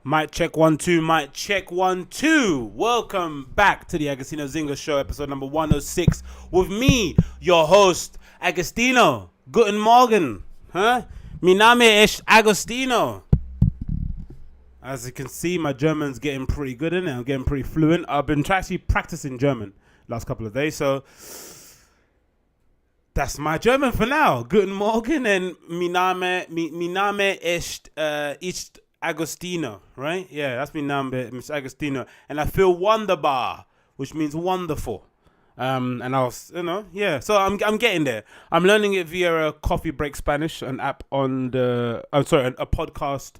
Mic check 1 2, mic check 1 2. Welcome back to the Agostinho Zinga show, episode number 106, with me, your host, Agostinho. Guten Morgen, huh? Mi name ist Agostinho. As you can see, my German's getting pretty good in it. I'm getting pretty fluent. I've been actually practicing German last couple of days, so that's my German for now. Guten Morgen and mi name ist Agostinho, right? Yeah, that's my name, Mr. Agostinho. And I feel wunderbar, which means wonderful. And I was, so I'm getting there. I'm learning it via a Coffee Break Spanish, an app on a podcast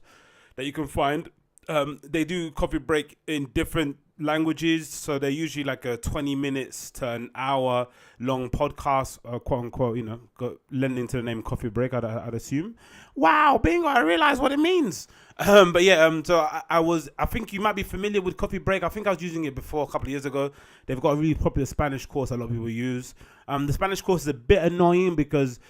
that you can find. They do Coffee Break in different languages, so they're usually like a 20 minutes to an hour long podcast, quote unquote, lending to the name Coffee Break, I'd assume. Wow, bingo, I realized what it means. But yeah, so I think you might be familiar with Coffee Break. I think I was using it before a couple of years ago. They've got a really popular Spanish course a lot of people use. The Spanish course is a bit annoying because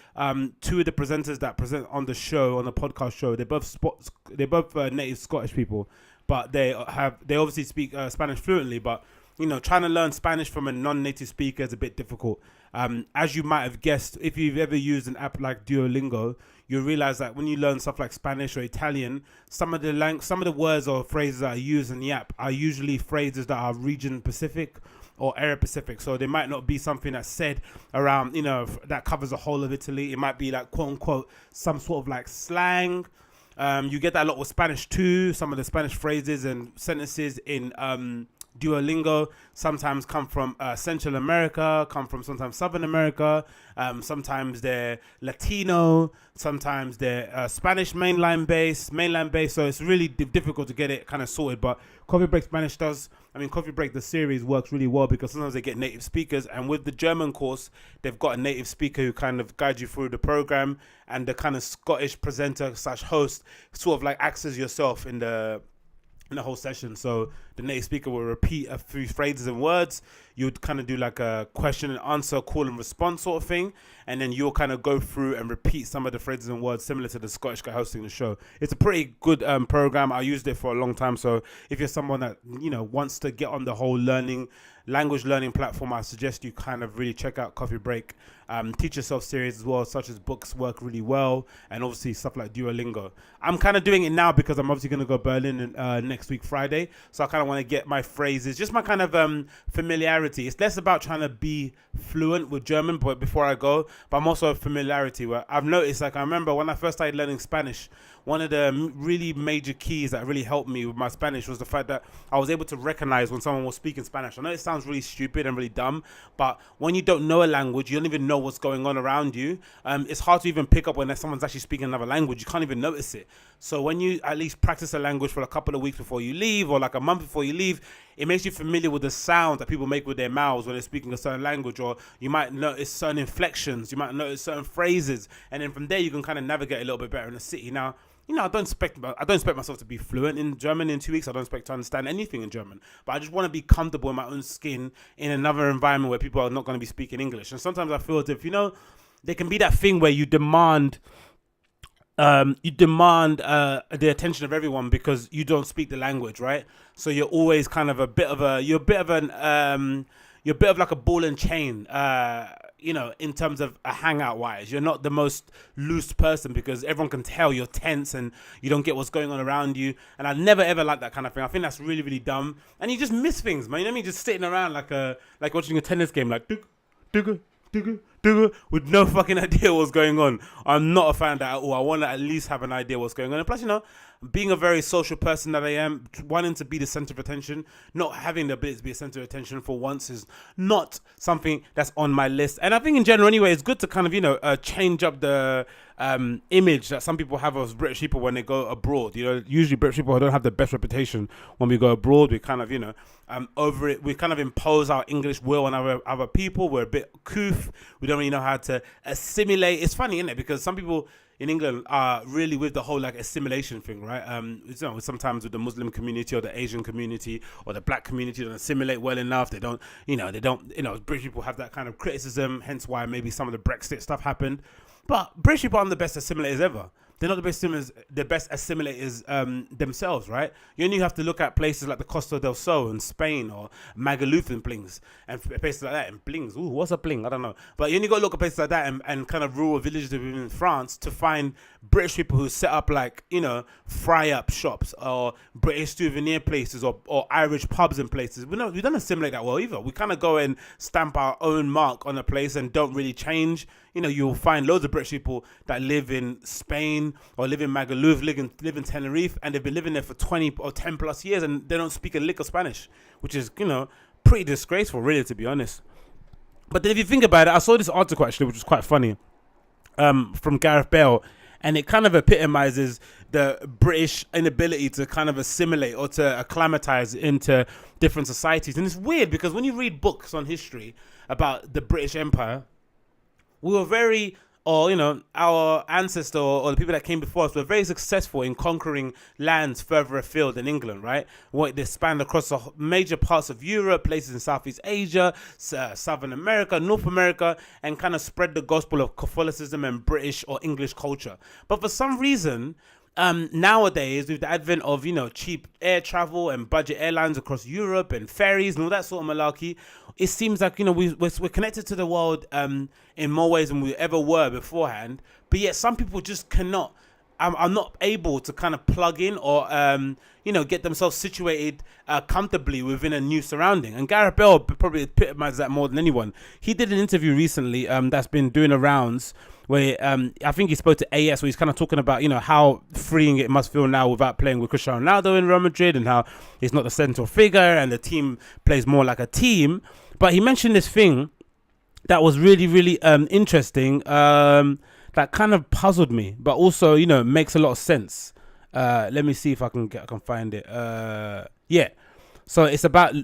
two of the presenters that present on the show, on the podcast show, they're both native Scottish people, but they obviously speak Spanish fluently, but trying to learn Spanish from a non-native speaker is a bit difficult. As you might have guessed, if you've ever used an app like Duolingo, you'll realize that when you learn stuff like Spanish or Italian, some of the words or phrases that are used in the app are usually phrases that are region specific or area specific. So they might not be something that's said around, that covers the whole of Italy. It might be like, quote unquote, some sort of like slang. You get that a lot with Spanish too. Some of the Spanish phrases and sentences in Duolingo sometimes come from Central America, come from sometimes Southern America, sometimes they're Latino, sometimes they're Spanish mainline based, so it's really difficult to get it kind of sorted. But Coffee Break the series works really well because sometimes they get native speakers, and with the German course they've got a native speaker who kind of guides you through the program, and the kind of Scottish presenter / host sort of like acts as yourself in the whole session. So the native speaker will repeat a few phrases and words. You'd kind of do like a question and answer, call and response sort of thing, and then you'll kind of go through and repeat some of the phrases and words similar to the Scottish guy hosting the show. It's a pretty good program. I used it for a long time, so if you're someone that wants to get on the whole language learning platform, I suggest you kind of really check out Coffee Break. Teach yourself series as well, such as books work really well, and obviously stuff like Duolingo. I'm kind of doing it now because I'm obviously going to go Berlin next week Friday, so I kind of want to get my phrases, just my kind of familiarity. It's less about trying to be fluent with German but before I go, but I'm also a familiarity where I've noticed, like I remember when I first started learning Spanish, one of the really major keys that really helped me with my Spanish was the fact that I was able to recognize when someone was speaking Spanish. I know it sounds really stupid and really dumb, but when you don't know a language, you don't even know what's going on around you. It's hard to even pick up when someone's actually speaking another language. You can't even notice it. So when you at least practice a language for a couple of weeks before you leave, or like a month before you leave, it makes you familiar with the sound that people make with their mouths when they're speaking a certain language, or you might notice certain inflections, you might notice certain phrases, and then from there you can kind of navigate a little bit better in the city. Now, I don't expect myself to be fluent in German in 2 weeks. I don't expect to understand anything in German, but I just want to be comfortable in my own skin in another environment where people are not going to be speaking English. And sometimes I feel as if, there can be that thing where you demand the attention of everyone because you don't speak the language, right? So you're always kind of you're a bit of like a ball and chain, in terms of a hangout wise. You're not the most loose person because everyone can tell you're tense and you don't get what's going on around you. And I never ever like that kind of thing. I think that's really, really dumb. And you just miss things, man. You know what I mean? Just sitting around like watching a tennis game, like with no fucking idea what's going on. I'm not a fan of that at all. I want to at least have an idea what's going on. And plus, being a very social person that I am, wanting to be the center of attention, not having the ability to be a center of attention for once is not something that's on my list. And I think in general anyway, it's good to kind of, change up the image that some people have of British people when they go abroad. Usually British people don't have the best reputation when we go abroad. We kind of, over it. We kind of impose our English will on other people. We're a bit couth. We don't really know how to assimilate. It's funny, isn't it? Because some people in England are really with the whole like assimilation thing, right? Sometimes with the Muslim community or the Asian community or the black community, don't assimilate well enough. They don't. British people have that kind of criticism. Hence why maybe some of the Brexit stuff happened. But British people aren't the best assimilators ever. they're not the best assimilators themselves, right? You only have to look at places like the Costa del Sol in Spain or Magaluf and Blings and places like that. And Blings, ooh, what's a bling? I don't know. But you only got to look at places like that and kind of rural villages within France to find British people who set up like, fry-up shops or British souvenir places or Irish pubs and places. We don't assimilate that well either. We kind of go and stamp our own mark on a place and don't really change. You'll find loads of British people that live in Spain or live in Magaluf, live in Tenerife, and they've been living there for 20 or 10 plus years and they don't speak a lick of Spanish, which is, pretty disgraceful, really, to be honest. But then if you think about it, I saw this article actually, which was quite funny, from Gareth Bale, and it kind of epitomizes the British inability to kind of assimilate or to acclimatize into different societies. And it's weird because when you read books on history about the British Empire, we were very, our ancestor or the people that came before us were very successful in conquering lands further afield than England, right? They spanned across the major parts of Europe, places in Southeast Asia, Southern America, North America, and kind of spread the gospel of Catholicism and British or English culture. But for some reason, nowadays, with the advent of, cheap air travel and budget airlines across Europe and ferries and all that sort of malarkey, it seems like, we're connected to the world in more ways than we ever were beforehand. But yet some people just cannot, are not able to kind of plug in or, get themselves situated comfortably within a new surrounding. And Gareth Bale probably epitomizes that more than anyone. He did an interview recently that's been doing the rounds where I think he spoke to AS, where he's kind of talking about, how freeing it must feel now without playing with Cristiano Ronaldo in Real Madrid and how he's not the central figure and the team plays more like a team. But he mentioned this thing that was really, really interesting, that kind of puzzled me, but also, makes a lot of sense. Let me see if I can find it. Yeah. So it's about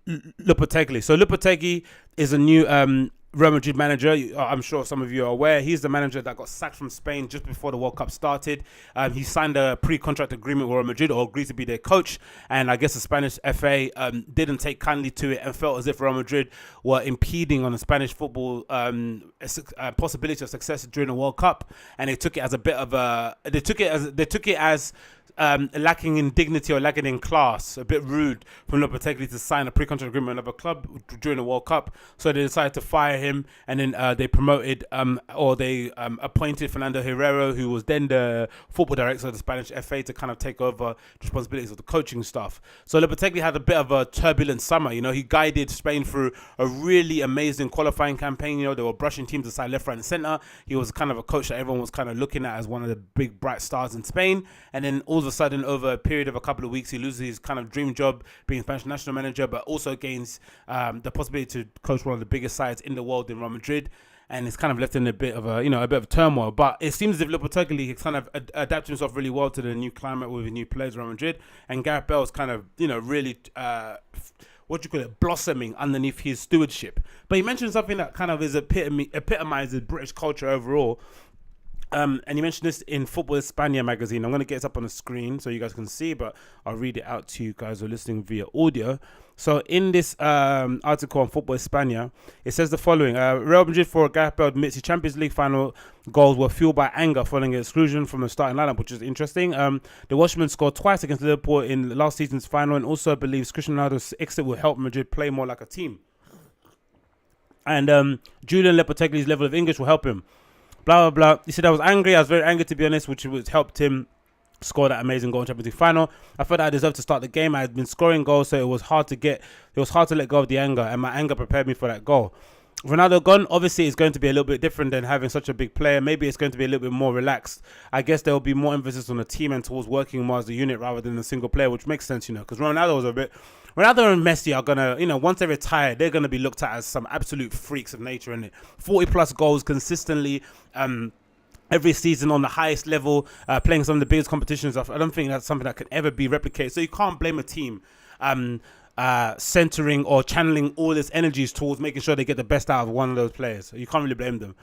Lopetegui. So Lopetegui is a new Real Madrid manager. I'm sure some of you are aware. He's the manager that got sacked from Spain just before the World Cup started. He signed a pre-contract agreement with Real Madrid, or agreed to be their coach. And I guess the Spanish FA didn't take kindly to it and felt as if Real Madrid were impeding on the Spanish football possibility of success during the World Cup. And they took it as a bit of a. They took it as lacking in dignity or lacking in class, a bit rude from Lopetegui to sign a pre-contract agreement with another club during the World Cup. So they decided to fire him, and then they promoted they appointed Fernando Herrero, who was then the football director of the Spanish FA, to kind of take over responsibilities of the coaching staff. So Lopetegui had a bit of a turbulent summer. He guided Spain through a really amazing qualifying campaign. They were brushing teams aside left, right, and centre. He was kind of a coach that everyone was kind of looking at as one of the big bright stars in Spain. And then all of a sudden, over a period of a couple of weeks, he loses his kind of dream job being Spanish national manager, but also gains the possibility to coach one of the biggest sides in the world in Real Madrid. And it's kind of left in a bit of a turmoil. But it seems as if Lopetegui has kind of adapted himself really well to the new climate with the new players Real Madrid. And Gareth Bale's kind of, really, blossoming underneath his stewardship. But he mentioned something that kind of is epitomizes British culture overall. And he mentioned this in Football España magazine. I'm going to get it up on the screen so you guys can see, but I'll read it out to you guys who are listening via audio. So in this article on Football España, it says the following. Real Madrid for Gareth Bale admits his Champions League final goals were fueled by anger following an exclusion from the starting lineup, which is interesting. The Welshman scored twice against Liverpool in last season's final and also believes Cristiano Ronaldo's exit will help Madrid play more like a team. And Julian Lopetegui's level of English will help him. Blah, blah, blah. He said, I was very angry to be honest, which helped him score that amazing goal in Champions League final. I felt I deserved to start the game. I had been scoring goals, so it was hard to let go of the anger, and my anger prepared me for that goal. Ronaldo gone, obviously it's going to be a little bit different than having such a big player. Maybe it's going to be a little bit more relaxed. I guess there will be more emphasis on the team and towards working more as a unit rather than a single player, which makes sense, because Ronaldo and Messi are going to, once they retire, they're going to be looked at as some absolute freaks of nature, and 40 plus goals consistently, every season on the highest level, playing some of the biggest competitions. I don't think that's something that can ever be replicated. So you can't blame a team centering or channeling all its energies towards making sure they get the best out of one of those players. You can't really blame them.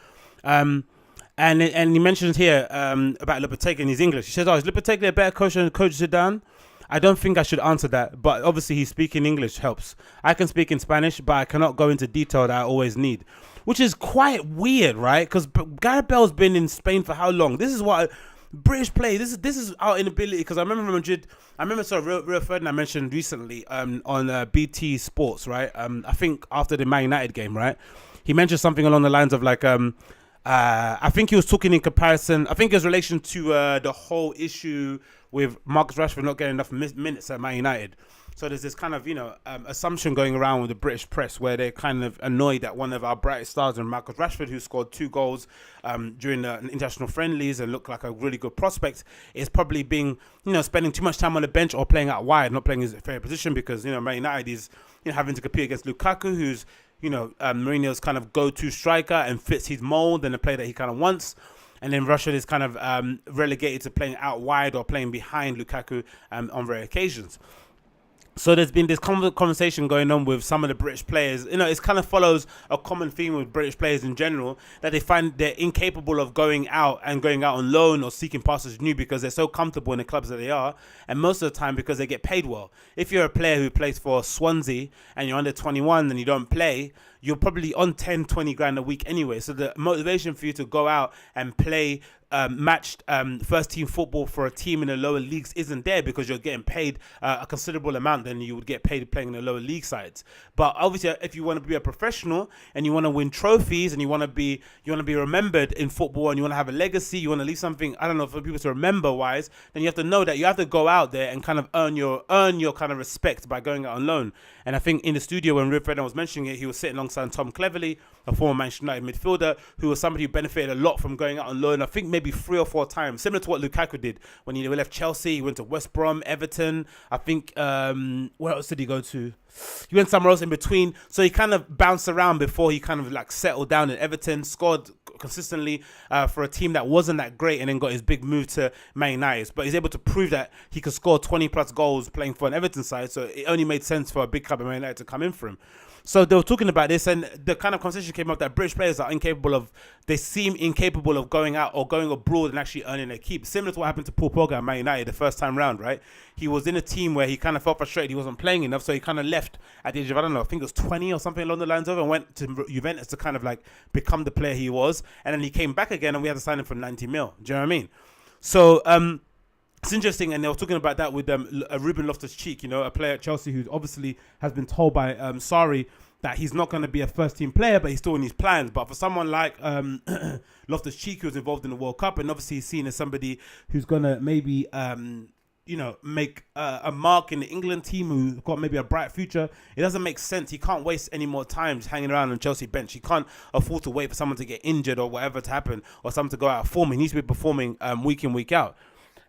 And he mentions here about Lopetegui and his English. He says, is Lopetegui a better coach than Coach Zidane? I don't think I should answer that, but obviously he's speaking English helps. I can speak in Spanish, but I cannot go into detail that I always need, which is quite weird, right? Because Gareth Bale's been in Spain for how long? This is what British play. This is our inability, because I remember Madrid. I remember Rio Ferdinand mentioned recently on BT Sports, right? I think after the Man United game, right? He mentioned something along the lines of like I think he was talking in comparison. I think it was relation to the whole issue with Marcus Rashford not getting enough minutes at Man United. So there's this kind of, assumption going around with the British press where they're kind of annoyed that one of our brightest stars, and Marcus Rashford, who scored 2 goals during the international friendlies and looked like a really good prospect, is probably being, spending too much time on the bench or playing out wide, not playing his favorite position, because, Man United is, having to compete against Lukaku, who's, Mourinho's kind of go-to striker and fits his mold and the play that he kind of wants. And then Rashford is kind of relegated to playing out wide or playing behind Lukaku on rare occasions. So there's been this conversation going on with some of the British players. It kind of follows a common theme with British players in general, that they find they're incapable of going out on loan or seeking pastures new, because they're so comfortable in the clubs that they are, and most of the time because they get paid well. If you're a player who plays for Swansea and you're under 21 and you don't play, you're probably on 10, 20 grand a week anyway. So the motivation for you to go out and play matched first team football for a team in the lower leagues isn't there, because you're getting paid a considerable amount than you would get paid playing in the lower league sides. But obviously, if you want to be a professional and you want to win trophies and you want to be remembered in football and you want to have a legacy, you want to leave something, I don't know, for people to remember wise, then you have to know that you have to go out there and kind of earn your kind of respect by going out on loan. And I think in the studio when Rio Ferdinand was mentioning it, he was sitting alongside Tom Cleverley, a former Manchester United midfielder, who was somebody who benefited a lot from going out on loan. I think maybe 3 or 4 times, similar to what Lukaku did when he left Chelsea. He went to West Brom, Everton. I think where else did he go to? He went somewhere else in between. So he kind of bounced around before he kind of like settled down in Everton, scored consistently for a team that wasn't that great, and then got his big move to Man United. But he's able to prove that he could score 20 plus goals playing for an Everton side. So it only made sense for a big club in Man United to come in for him. So they were talking about this, and the kind of conversation came up that British players they seem incapable of going out or going abroad and actually earning their keep. Similar to what happened to Paul Pogba at Man United the first time round, right? He was in a team where he kind of felt frustrated he wasn't playing enough, so he kind of left at the age of, I think it was 20 or something along the lines of it, and went to Juventus to kind of like become the player he was. And then he came back again, and we had to sign him for 90 mil. Do you know what I mean? So, it's interesting, and they were talking about that with Ruben Loftus-Cheek, a player at Chelsea who obviously has been told by Sarri that he's not going to be a first-team player, but he's still in his plans. But for someone like Loftus-Cheek, who's involved in the World Cup, and obviously he's seen as somebody who's going to maybe, make a mark in the England team, who's got maybe a bright future, it doesn't make sense. He can't waste any more time just hanging around on Chelsea bench. He can't afford to wait for someone to get injured or whatever to happen, or someone to go out of form. He needs to be performing week in, week out.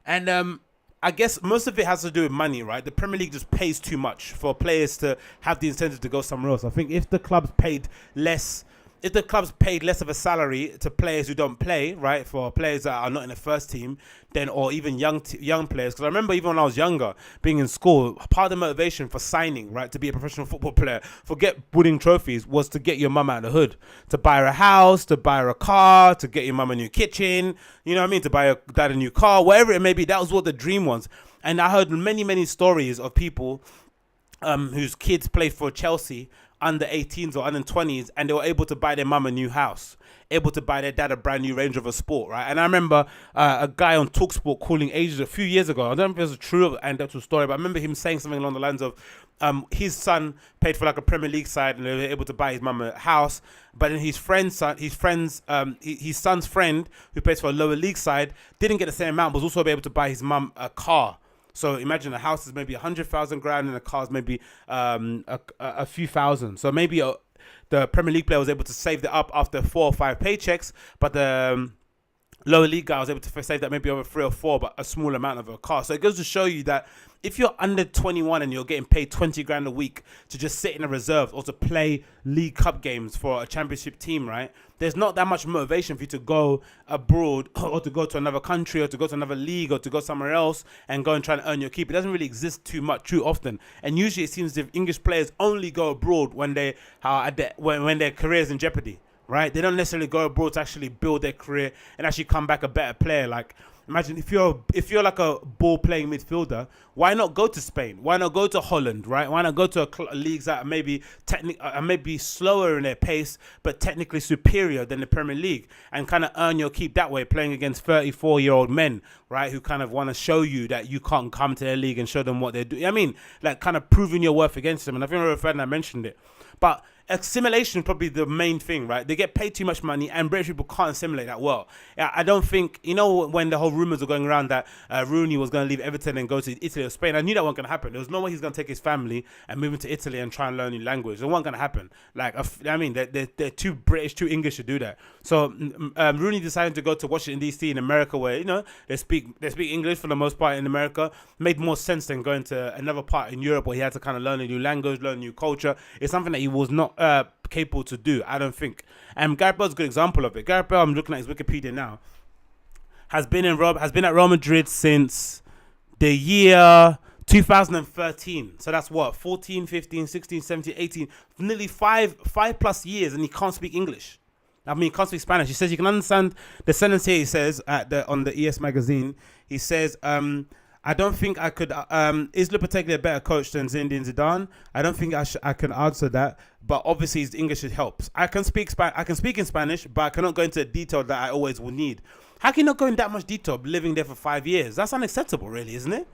And I guess most of it has to do with money, right? The Premier League just pays too much for players to have the incentive to go somewhere else. I think if the clubs paid less of a salary to players who don't play, right, for players that are not in the first team, then, or even young players, because I remember even when I was younger, being in school, part of the motivation for signing, right, to be a professional football player, forget winning trophies, was to get your mum out of the hood, to buy her a house, to buy her a car, to get your mum a new kitchen, you know what I mean, to buy your dad a new car, whatever it may be. That was what the dream was. And I heard many stories of people whose kids played for Chelsea, under 18s or under 20s, and they were able to buy their mum a new house, able to buy their dad a brand new Range Rover Sport, right? And I remember a guy on TalkSport calling ages a few years ago, I don't know if it was a true anecdotal story, but I remember him saying something along the lines of his son paid for like a Premier League side and they were able to buy his mum a house, but then his son's friend who plays for a lower league side didn't get the same amount, but was also able to buy his mum a car. So imagine a house is maybe 100,000 grand and a car is maybe a few thousand. So maybe the Premier League player was able to save that up after 4 or 5 paychecks, but the lower league guy was able to save that maybe over 3 or 4, but a small amount of a car. So it goes to show you that if you're under 21 and you're getting paid 20 grand a week to just sit in a reserve or to play League Cup games for a championship team, right? There's not that much motivation for you to go abroad or to go to another country or to go to another league or to go somewhere else and go and try and earn your keep. It doesn't really exist too often. And usually it seems as if English players only go abroad when their career is in jeopardy, right? They don't necessarily go abroad to actually build their career and actually come back a better player. Like Imagine if you're like a ball playing midfielder, why not go to Spain? Why not go to Holland, right? Why not go to leagues that are maybe slower in their pace, but technically superior than the Premier League, and kind of earn your keep that way, playing against 34-year-old men, right, who kind of want to show you that you can't come to their league and show them what they're doing. I mean, like kind of proving your worth against them. And I think Robert Ferdinand mentioned it, but assimilation is probably the main thing, right? They get paid too much money, and British people can't assimilate that well. I don't think, when the whole rumours were going around that Rooney was going to leave Everton and go to Italy or Spain, I knew that wasn't going to happen. There was no way he's going to take his family and move into Italy and try and learn a new language. It wasn't going to happen. Like, I mean, they're too British, too English to do that. So Rooney decided to go to Washington DC in America, where they speak English for the most part in America. Made more sense than going to another part in Europe where he had to kind of learn a new language, learn a new culture. It's something that he was not capable to do, I don't think. And Gareth Bale's a good example of it. Gareth Bale, I'm looking at his Wikipedia now, has been at Real Madrid since the year 2013. So that's what, 14, 15, 16, 17, 18, nearly five plus years, and he can't speak English. I mean, he can't speak Spanish. He says you can understand the sentence here. He says on the ES magazine, he says, I don't think I could. Is Lopetegui a better coach than Zinedine Zidane? I don't think I can answer that. But obviously, his English helps. I can speak in Spanish, but I cannot go into detail that I always will need. How can you not go in that much detail living there for 5 years? That's unacceptable, really, isn't it?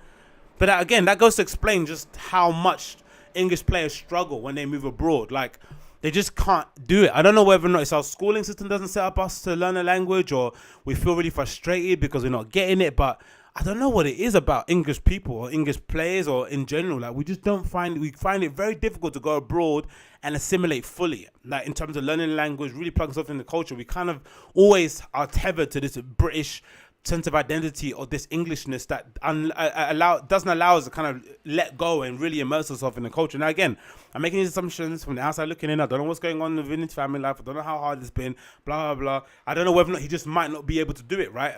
But again, that goes to explain just how much English players struggle when they move abroad. Like, they just can't do it. I don't know whether or not it's our schooling system doesn't set up us to learn a language, or we feel really frustrated because we're not getting it. But I don't know what it is about English people or English players or in general. Like, we just we find it very difficult to go abroad and assimilate fully. Like, in terms of learning language, really plugging stuff in the culture, we kind of always are tethered to this British sense of identity or this Englishness that doesn't allow us to kind of let go and really immerse ourselves in the culture. Now, again, I'm making these assumptions from the outside looking in. I don't know what's going on within his family life. I don't know how hard it's been, blah, blah, blah. I don't know whether or not he just might not be able to do it, right?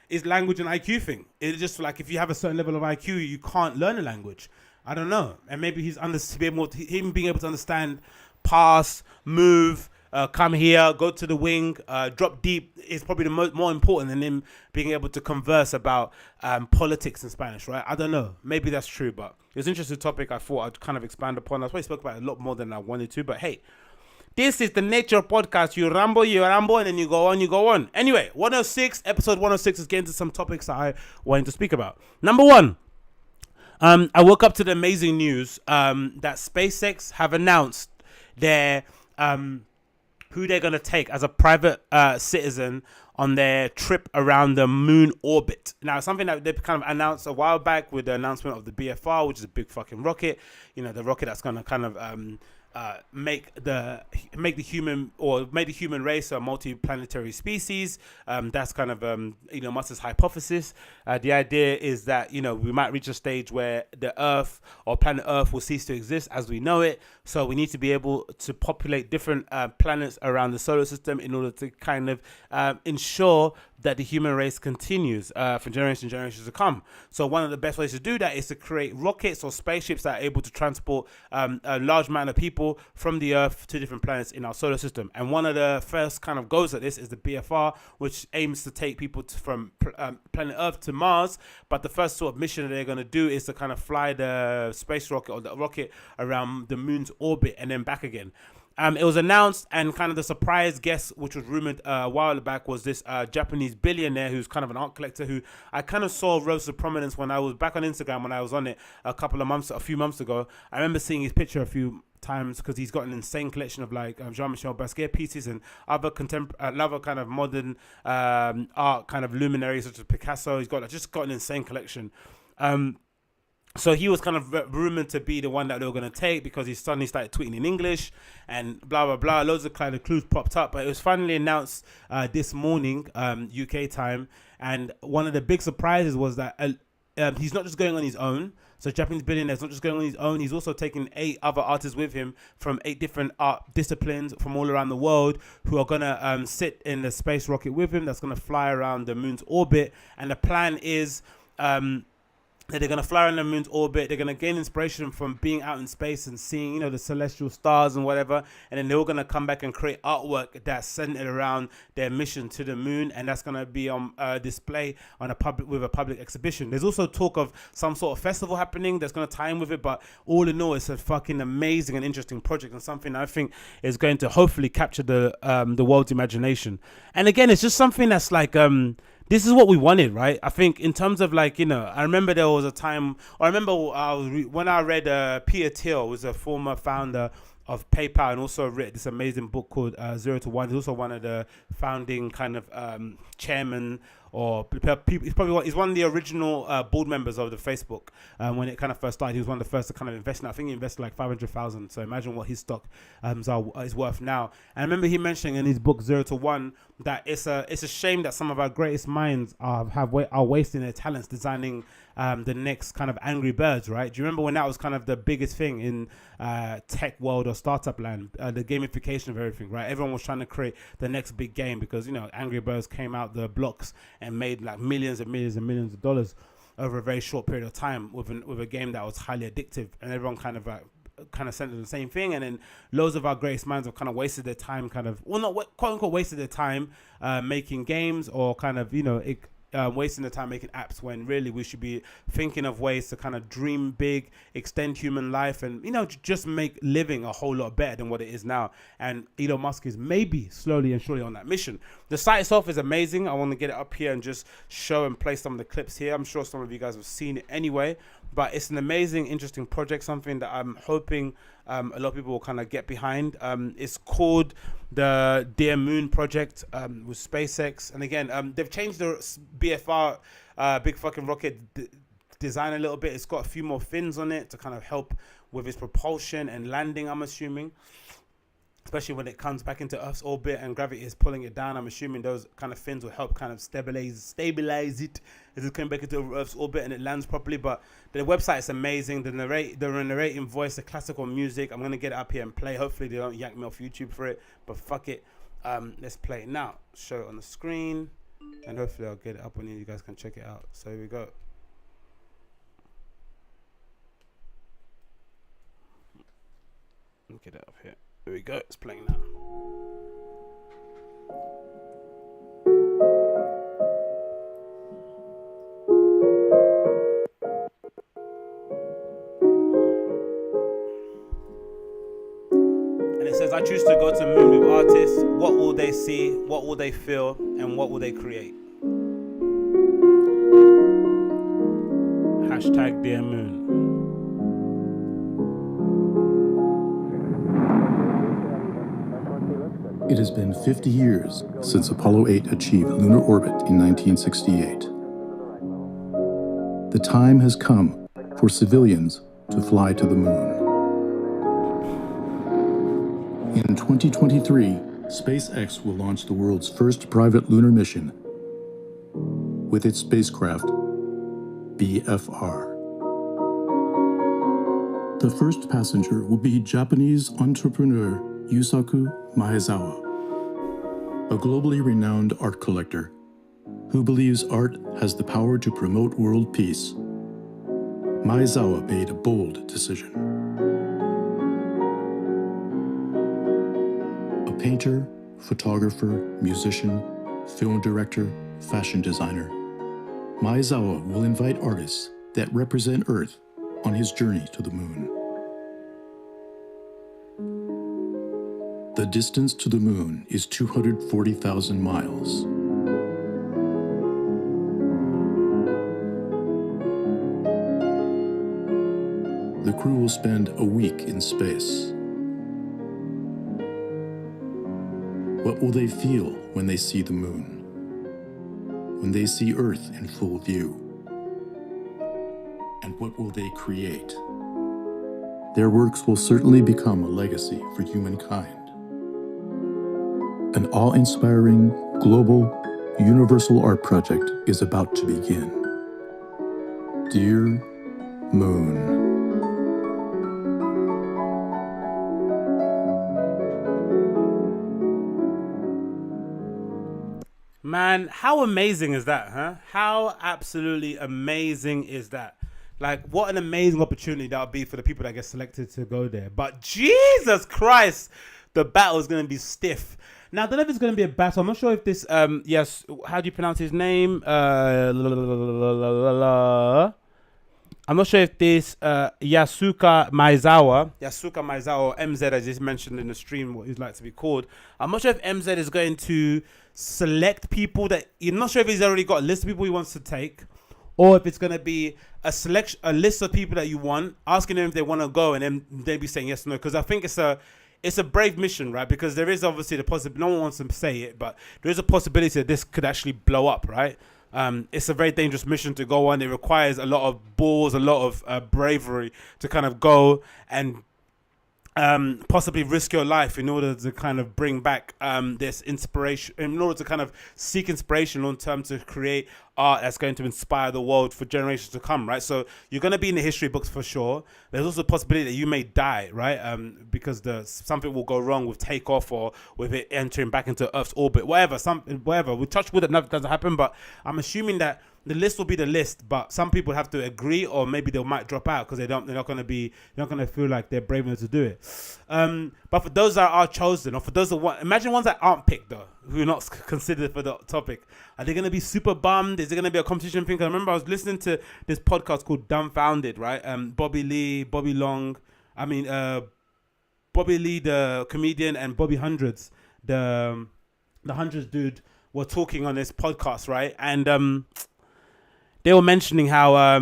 Is language an IQ thing? It's just like, if you have a certain level of IQ, you can't learn a language. I don't know. And maybe him being able to understand, pass, move, come here, go to the wing, drop deep is probably the more important than him being able to converse about politics in Spanish, right? I don't know. Maybe that's true, but it was an interesting topic. I thought I'd kind of expand upon. I probably spoke about it a lot more than I wanted to, but hey, this is the Nature Podcast. You ramble, and then you go on. Anyway, episode 106 is getting to some topics that I wanted to speak about. Number one, I woke up to the amazing news that SpaceX have announced their who they're going to take as a private citizen on their trip around the moon orbit. Now, something that they kind of announced a while back with the announcement of the BFR, which is a big fucking rocket. The rocket that's going to kind of make the human race a multi-planetary species. That's kind of Musk's hypothesis. The idea is that we might reach a stage where the Earth or planet Earth will cease to exist as we know it. So we need to be able to populate different planets around the solar system in order to kind of ensure that the human race continues for generations to come. So one of the best ways to do that is to create rockets or spaceships that are able to transport a large amount of people from the Earth to different planets in our solar system. And one of the first kind of goals at this is the BFR, which aims to take people from planet Earth to Mars. But the first sort of mission that they're going to do is to kind of fly the space rocket or the rocket around the moon's orbit and then back again. It was announced, and kind of the surprise guest, which was rumored a while back, was this Japanese billionaire who's kind of an art collector, who I kind of saw rose to prominence when I was back on Instagram when I was on it a few months ago. I remember seeing his picture a few times because he's got an insane collection of like Jean-Michel Basquiat pieces and other other kind of modern art kind of luminaries such as Picasso. He's got an insane collection. So he was kind of rumored to be the one that they were going to take because he suddenly started tweeting in English and blah, blah, blah. Loads of kind of clues popped up. But it was finally announced this morning, UK time. And one of the big surprises was that he's not just going on his own. So Japanese billionaire's not just going on his own. He's also taking 8 other artists with him from 8 different art disciplines from all around the world who are going to sit in the space rocket with him that's going to fly around the moon's orbit. And the plan is that they're going to fly around the moon's orbit. They're going to gain inspiration from being out in space and seeing, the celestial stars and whatever. And then they're all going to come back and create artwork that's centered around their mission to the moon. And that's going to be on display on a public exhibition. There's also talk of some sort of festival happening that's going to tie in with it. But all in all, it's a fucking amazing and interesting project, and something I think is going to hopefully capture the world's imagination. And again, it's just something that's like, this is what we wanted, right? I think in terms of like, I remember there was a time, or I remember when I read Peter Thiel, was a former founder of PayPal, and also read this amazing book called 0 to 1. He's also one of the founding kind of chairman, or he's one of the original board members of the Facebook. When it kind of first started, he was one of the first to kind of invest in it. I think he invested like 500,000. So imagine what his stock is worth now. And I remember he mentioning in his book 0 to 1 that it's a shame that some of our greatest minds are wasting their talents designing the next kind of Angry Birds, right? Do you remember when that was kind of the biggest thing in tech world or startup land, the gamification of everything, right? Everyone was trying to create the next big game because, Angry Birds came out the blocks and made like millions and millions and millions of dollars over a very short period of time with a game that was highly addictive, and everyone kind of centered the same thing. And then loads of our greatest minds have kind of wasted their time, not quote unquote wasted their time making games, or kind of wasting the time making apps, when really we should be thinking of ways to kind of dream big, extend human life, and just make living a whole lot better than what it is now. And Elon Musk is maybe slowly and surely on that mission. The site itself is amazing. I want to get it up here and just show and play some of the clips here. I'm sure some of you guys have seen it anyway, but it's an amazing, interesting project, something that I'm hoping a lot of people will kind of get behind. It's called the Dear Moon Project with SpaceX. And again, they've changed the BFR, big fucking rocket design a little bit. It's got a few more fins on it to kind of help with its propulsion and landing, I'm assuming. Especially when it comes back into Earth's orbit and gravity is pulling it down. I'm assuming those kind of fins will help kind of stabilize it as it comes back into Earth's orbit and it lands properly. But the website is amazing. The narrating voice, the classical music. I'm going to get it up here and play. Hopefully they don't yank me off YouTube for it, but fuck it. Let's play it now. Show it on the screen, and hopefully I'll get it up and you guys can check it out. So here we go. Let me get it up here. Here we go, it's playing now. And it says, I choose to go to the moon with artists. What will they see? What will they feel? And what will they create? Hashtag Dear Moon. It has been 50 years since Apollo 8 achieved lunar orbit in 1968. The time has come for civilians to fly to the moon. In 2023, SpaceX will launch the world's first private lunar mission with its spacecraft, BFR. The first passenger will be Japanese entrepreneur Yusaku Maezawa, a globally renowned art collector who believes art has the power to promote world peace. Maezawa made a bold decision. A painter, photographer, musician, film director, fashion designer, Maezawa will invite artists that represent Earth on his journey to the moon. The distance to the moon is 240,000 miles. The crew will spend a week in space. What will they feel when they see the moon? When they see Earth in full view? And what will they create? Their works will certainly become a legacy for humankind. An awe-inspiring, global, universal art project is about to begin. Dear Moon. Man, how amazing is that, huh? How absolutely amazing is that? Like, what an amazing opportunity that would be for the people that get selected to go there. But Jesus Christ, the battle is going to be stiff. Now, I don't know if it's going to be a battle. I'm not sure if this, yes, how do you pronounce his name? I'm not sure if this Yusaku Maezawa, or MZ, as just mentioned in the stream, what he'd like to be called. I'm not sure if MZ is going to select people that, you're not sure if he's already got a list of people he wants to take, or if it's going to be a list of people that you want, asking them if they want to go, and then they'll be saying yes or no. Because I think it's a brave mission, right? Because there is obviously the possibility, no one wants to say it, but there is a possibility that this could actually blow up, right? It's a very dangerous mission to go on. It requires a lot of balls, a lot of bravery to kind of go and possibly risk your life in order to kind of bring back this inspiration, in order to kind of seek inspiration long term to create art that's going to inspire the world for generations to come, right? So you're going to be in the history books for sure. There's also a possibility that you may die, right? Because something will go wrong with takeoff or with it entering back into Earth's orbit, whatever. We touch wood that nothing doesn't happen, but I'm assuming that the list will be the list, but some people have to agree, or maybe they might drop out because they're not going to feel like they're brave enough to do it. But for those that are chosen, or for those that imagine ones that aren't picked though, who are not considered for the topic, are they going to be super bummed? Is it going to be a competition thing? I remember I was listening to this podcast called Dumbfounded, right? Bobby Lee, Bobby Lee, the comedian, and Bobby Hundreds, the Hundreds dude, were talking on this podcast, right? And they were mentioning how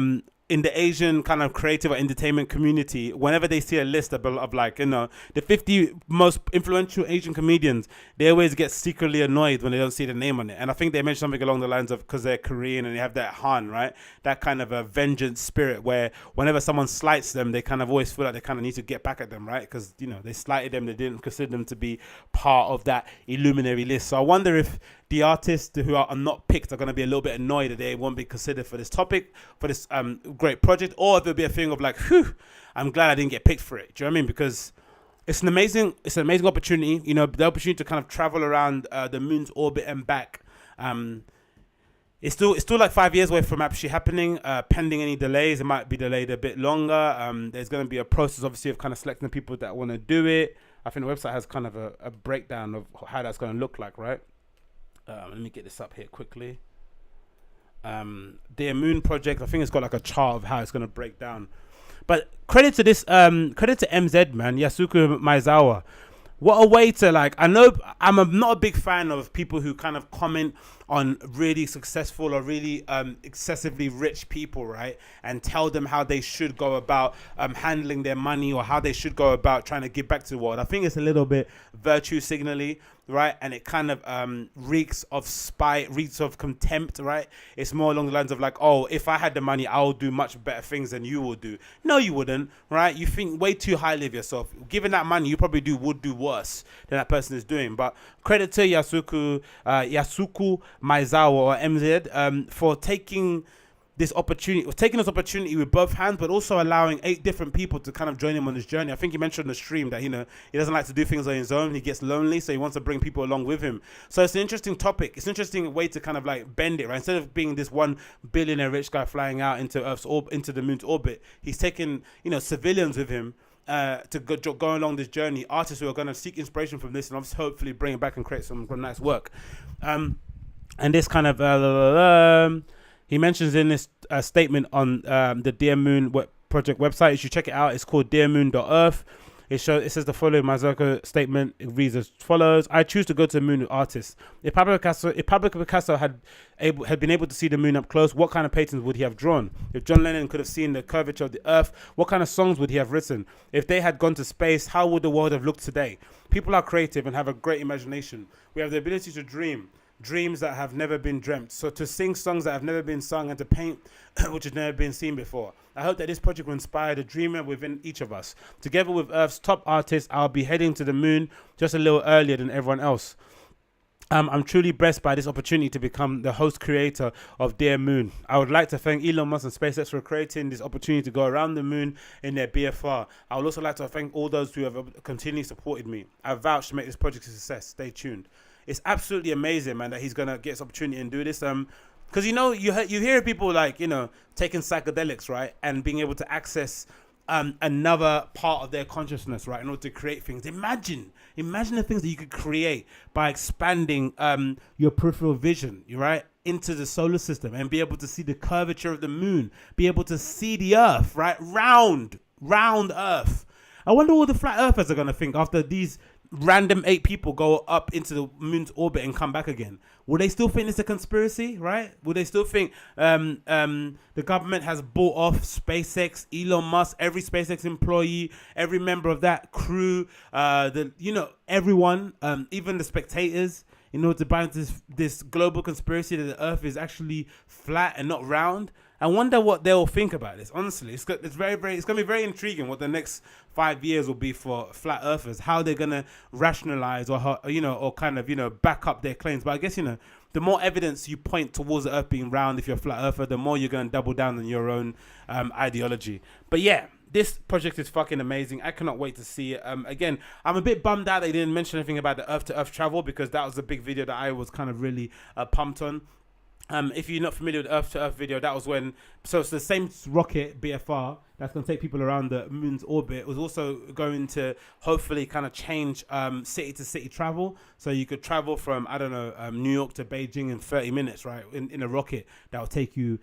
in the Asian kind of creative or entertainment community, whenever they see a list of like, you know, the 50 most influential Asian comedians, they always get secretly annoyed when they don't see the name on it. And I think they mentioned something along the lines of, because they're Korean and they have that Han, right? That kind of a vengeance spirit where whenever someone slights them, they kind of always feel like they kind of need to get back at them, right? Because, you know, they slighted them, they didn't consider them to be part of that illuminary list. So I wonder if the artists who are not picked are going to be a little bit annoyed that they won't be considered for this topic, for this great project, or if it'll be a thing of like, whew, I'm glad I didn't get picked for it. Do you know what I mean? Because it's an amazing opportunity. You know, the opportunity to kind of travel around the moon's orbit and back. It's still like 5 years away from actually happening. Pending any delays, it might be delayed a bit longer. There's going to be a process, obviously, of kind of selecting the people that want to do it. I think the website has kind of a breakdown of how that's going to look like, right? Let me get this up here quickly. The Moon Project, I think it's got like a chart of how it's going to break down. But credit to MZ, man, Yusaku Maezawa. What a way to, like, I know I'm not a big fan of people who kind of comment on really successful or really excessively rich people, right? And tell them how they should go about handling their money, or how they should go about trying to give back to the world. I think it's a little bit virtue signally, right? And it kind of reeks of spite, reeks of contempt, right? It's more along the lines of like, oh, if I had the money, I would do much better things than you will do. No, you wouldn't, right? You think way too highly of yourself. Given that money, you probably would do worse than that person is doing. But credit to Yusaku Maezawa, or MZ, for taking this opportunity with both hands, but also allowing 8 different people to kind of join him on this journey. I think he mentioned on the stream that, you know, he doesn't like to do things on his own. He gets lonely, so he wants to bring people along with him. So it's an interesting topic. It's an interesting way to kind of like bend it, right? Instead of being this one billionaire rich guy flying out into into the moon's orbit, he's taking, you know, civilians with him to go along this journey, artists who are going to seek inspiration from this and obviously hopefully bring it back and create some nice work. And this kind of he mentions in this statement on the Dear Moon project website. You should check it out. It's called dearmoon.earth. It says the following Maezawa statement. It reads as follows: I choose to go to the moon with artists. If Pablo Picasso had been able to see the moon up close, what kind of paintings would he have drawn? If John Lennon could have seen the curvature of the earth, what kind of songs would he have written? If they had gone to space, how would the world have looked today? People are creative and have a great imagination. We have the ability to dream dreams that have never been dreamt. So to sing songs that have never been sung, and to paint which has never been seen before. I hope that this project will inspire the dreamer within each of us. Together with Earth's top artists, I'll be heading to the moon just a little earlier than everyone else. I'm truly blessed by this opportunity to become the host creator of Dear Moon. I would like to thank Elon Musk and SpaceX for creating this opportunity to go around the moon in their BFR. I would also like to thank all those who have continually supported me. I vouch to make this project a success. Stay tuned. It's absolutely amazing, man, that he's going to get this opportunity and do this. Because you hear people like taking psychedelics, right, and being able to access another part of their consciousness, right, in order to create things. Imagine the things that you could create by expanding your peripheral vision, right, into the solar system and be able to see the curvature of the moon, be able to see the Earth, right, round Earth. I wonder what the flat earthers are going to think after these random 8 people go up into the moon's orbit and come back again. Will they still think it's a conspiracy, right? Will they still think the government has bought off SpaceX, Elon Musk, every SpaceX employee, every member of that crew, everyone, even the spectators, in order to buy into this global conspiracy that the Earth is actually flat and not round? I wonder what they'll think about this. Honestly, it's going to be very intriguing what the next 5 years will be for flat earthers, how they're going to rationalize or kind of back up their claims. But I guess the more evidence you point towards the Earth being round, if you're a flat earther, the more you're going to double down on your own ideology. But yeah, this project is fucking amazing. I cannot wait to see it. Again, I'm a bit bummed out they didn't mention anything about the Earth to Earth travel, because that was a big video that I was kind of really pumped on. If you're not familiar with Earth to Earth video, that was when, so it's the same rocket, BFR, that's going to take people around the moon's orbit. It was also going to hopefully kind of change city to city travel. So you could travel from, I don't know, New York to Beijing in 30 minutes, right? In a rocket that will take you,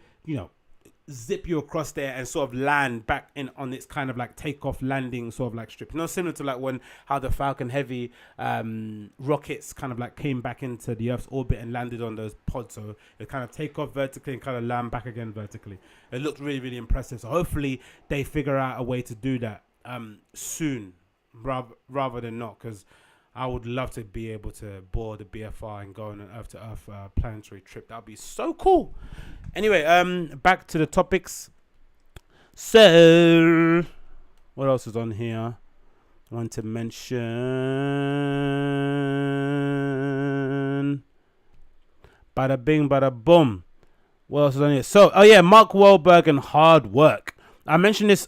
zip you across there and sort of land back in on its kind of like takeoff landing sort of like strip. Similar to like how the Falcon Heavy rockets kind of like came back into the Earth's orbit and landed on those pods. So it kind of take off vertically and kind of land back again vertically. It looked really, really impressive. So hopefully they figure out a way to do that soon rather than not, because I would love to be able to board the BFR and go on an Earth-to-Earth planetary trip. That would be so cool. Anyway, back to the topics. So, what else is on here? I want to mention... Bada bing, bada boom. What else is on here? So, Mark Wahlberg and hard work. I mentioned this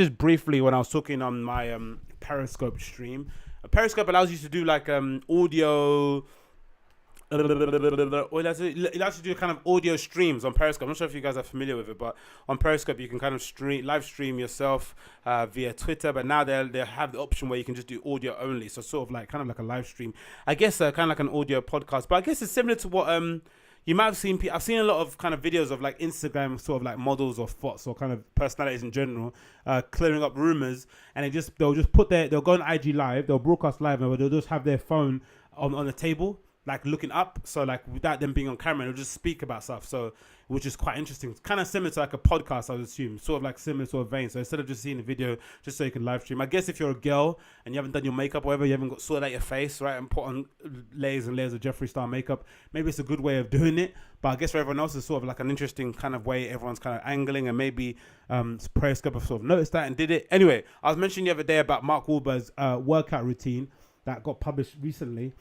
briefly when I was talking on my Periscope stream. Periscope allows you to do like audio. It allows you to do kind of audio streams on Periscope. I'm not sure if you guys are familiar with it, but on Periscope you can kind of live stream yourself via Twitter. But now they have the option where you can just do audio only. So sort of like kind of like a live stream. I guess kind of like an audio podcast. But I guess it's similar to what you might have seen. I've seen a lot of kind of videos of like Instagram sort of like models or thoughts or kind of personalities in general clearing up rumors, and they'll go on IG live, they'll broadcast live, and they'll just have their phone on the table, like looking up, so like without them being on camera, they'll just speak about stuff. So which is quite interesting, kind of similar to like a podcast, I would assume, sort of like similar sort of vein. So instead of just seeing the video, just so you can live stream. I guess if you're a girl and you haven't done your makeup or whatever, you haven't got sorted out your face, right, and put on layers and layers of Jeffree Star makeup, maybe it's a good way of doing it. But I guess for everyone else, it's sort of like an interesting kind of way everyone's kind of angling, and maybe Periscope have sort of noticed that and did it. Anyway, I was mentioning the other day about Mark Wahlberg's workout routine that got published recently,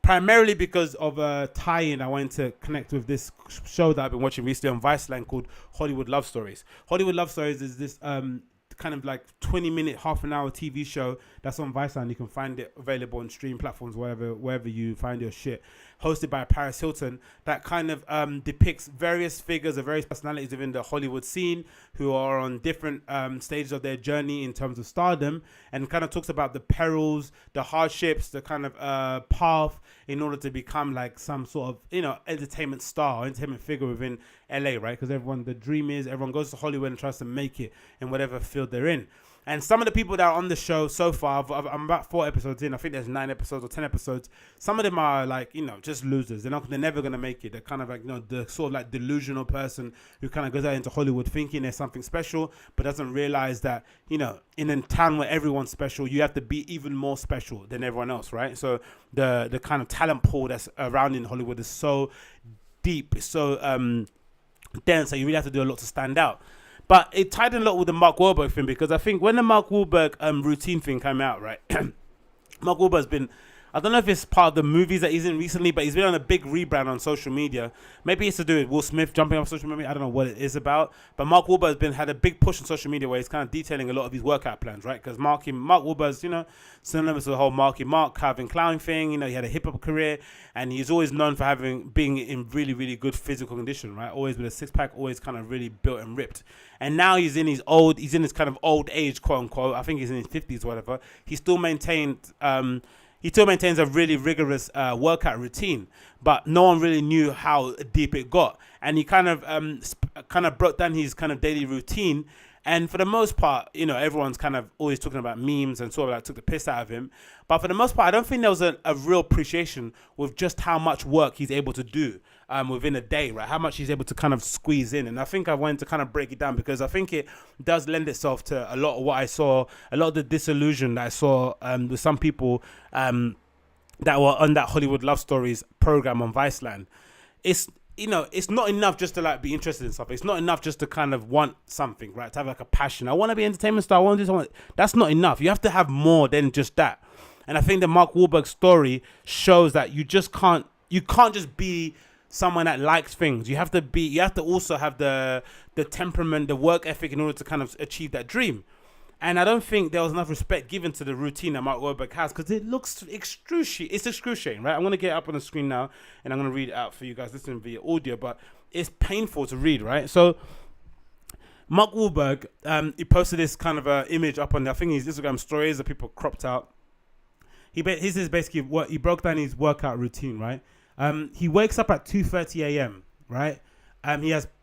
primarily because of a tie-in. I wanted to connect with this show that I've been watching recently on Viceland called Hollywood Love Stories. Hollywood Love Stories is this kind of like 20-minute, half an hour TV show that's on Viceland. You can find it available on stream platforms, wherever you find your shit. Hosted by Paris Hilton, that kind of depicts various figures or various personalities within the Hollywood scene who are on different stages of their journey in terms of stardom, and kind of talks about the perils, the hardships, the kind of path in order to become like some sort of entertainment star, entertainment figure within LA, right? Because the dream is everyone goes to Hollywood and tries to make it in whatever field they're in. And some of the people that are on the show so far, I'm about 4 episodes in. I think there's 9 episodes or 10 episodes. Some of them are like, just losers. They're never going to make it. They're kind of like, the sort of like delusional person who kind of goes out into Hollywood thinking there's something special, but doesn't realize that, in a town where everyone's special, you have to be even more special than everyone else, right? So the kind of talent pool that's around in Hollywood is so deep, so dense that you really have to do a lot to stand out. But it tied in a lot with the Mark Wahlberg thing, because I think when the Mark Wahlberg routine thing came out, right, Mark Wahlberg's been, I don't know if it's part of the movies that he's in recently, but he's been on a big rebrand on social media. Maybe it's to do with Will Smith jumping off social media. I don't know what it is about. But Mark Wahlberg has had a big push on social media where he's kind of detailing a lot of his workout plans, right? Because Mark Wahlberg's, synonymous with the whole Marky Mark, Calvin Klein thing. He had a hip hop career, and he's always known for being in really, really good physical condition, right? Always with a six pack, always kind of really built and ripped. And now he's in his kind of old age, quote unquote. I think he's in his 50s or whatever. He still maintains a really rigorous workout routine, but no one really knew how deep it got. And he kind of broke down his kind of daily routine. And for the most part, everyone's kind of always talking about memes and sort of like took the piss out of him. But for the most part, I don't think there was a real appreciation with just how much work he's able to do within a day, right? How much he's able to kind of squeeze in. And I think I wanted to kind of break it down because I think it does lend itself to a lot of what I saw, a lot of the disillusion that I saw with some people that were on that Hollywood Love Stories program on Viceland. It's not enough just to like be interested in something. It's not enough just to kind of want something, right? To have like a passion. I want to be an entertainment star. I want to do something. That's not enough. You have to have more than just that. And I think the Mark Wahlberg story shows that you can't just be someone that likes things. You have to also have the temperament, the work ethic in order to kind of achieve that dream. And I don't think there was enough respect given to the routine that Mark Wahlberg has because it looks excruciating. It's excruciating, right? I'm going to get it up on the screen now and I'm going to read it out for you guys listening via audio, but it's painful to read, right? So Mark Wahlberg, he posted this kind of image up on, I think, his Instagram stories that people cropped out. His is basically what he broke down his workout routine, right? He wakes up at 2:30 a.m., right?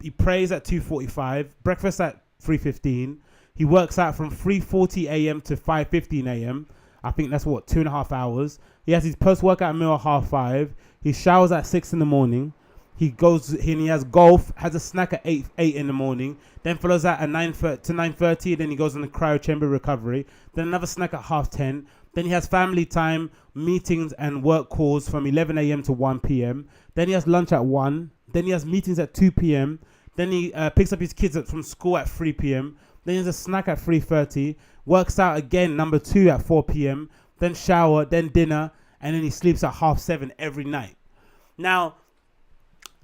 He prays at 2:45, breakfast at 3:15. He works out from 3:40 a.m. to 5:15 a.m. I think that's 2.5 hours. He has his post-workout meal at 5:30. He showers at 6 in the morning. He goes and he has golf, has a snack at 8 in the morning. Then follows that at 9:30 to 9:30. Then he goes in the cryo chamber recovery. Then another snack at 10:30. Then he has family time, meetings and work calls from 11 a.m. to 1 p.m. Then he has lunch at 1. Then he has meetings at 2 p.m. Then he picks up his kids from school at 3 p.m. Then he has a snack at 3:30, works out again, number 2 at 4 p.m., then shower, then dinner, and then he sleeps at 7:30 every night. Now,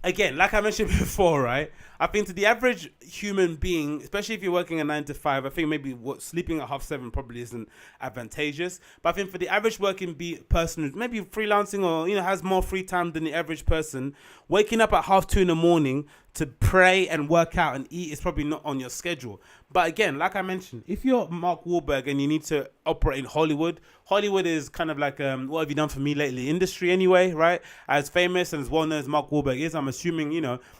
again, like I mentioned before, right? I think to the average human being, especially if you're working a 9 to 5, I think maybe sleeping at 7:30 probably isn't advantageous. But I think for the average working person who's maybe freelancing or has more free time than the average person, waking up at 2:30 in the morning to pray and work out and eat is probably not on your schedule. But again, like I mentioned, if you're Mark Wahlberg and you need to operate in Hollywood is kind of like, what have you done for me lately? Industry anyway, right? As famous and as well known as Mark Wahlberg is, I'm assuming,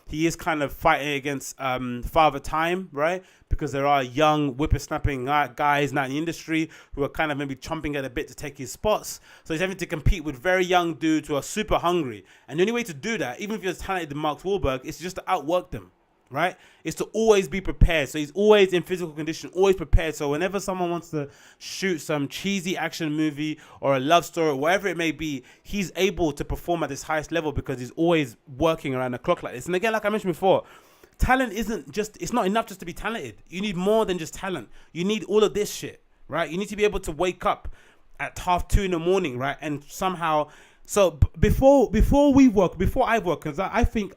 he is kind of fighting against Father Time, right? Because there are young whippersnapping guys now in the industry who are kind of maybe chomping at a bit to take his spots. So he's having to compete with very young dudes who are super hungry. And the only way to do that, even if you're as talented as Mark Wahlberg, is just to outwork them, right? Is to always be prepared. So he's always in physical condition, always prepared. So whenever someone wants to shoot some cheesy action movie or a love story, whatever it may be, he's able to perform at this highest level because he's always working around the clock like this. And again, like I mentioned before, talent it's not enough just to be talented. You need more than just talent. You need all of this shit, right? You need to be able to wake up at 2:30 in the morning, right? And somehow, so before I work, because I think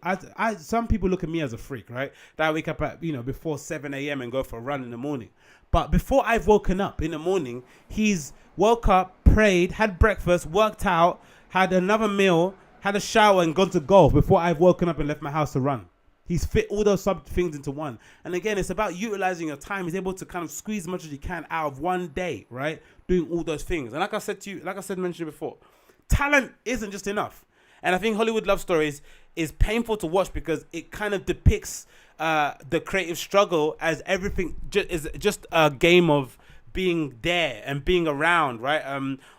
some people look at me as a freak, right? That I wake up at, before 7 a.m. and go for a run in the morning. But before I've woken up in the morning, he's woke up, prayed, had breakfast, worked out, had another meal, had a shower and gone to golf before I've woken up and left my house to run. He's fit all those sub things into one. And again, it's about utilizing your time. He's able to kind of squeeze as much as he can out of one day, right? Doing all those things. And mentioned before, talent isn't just enough. And I think Hollywood Love Stories is painful to watch because it kind of depicts the creative struggle as everything is just a game of being there and being around, right?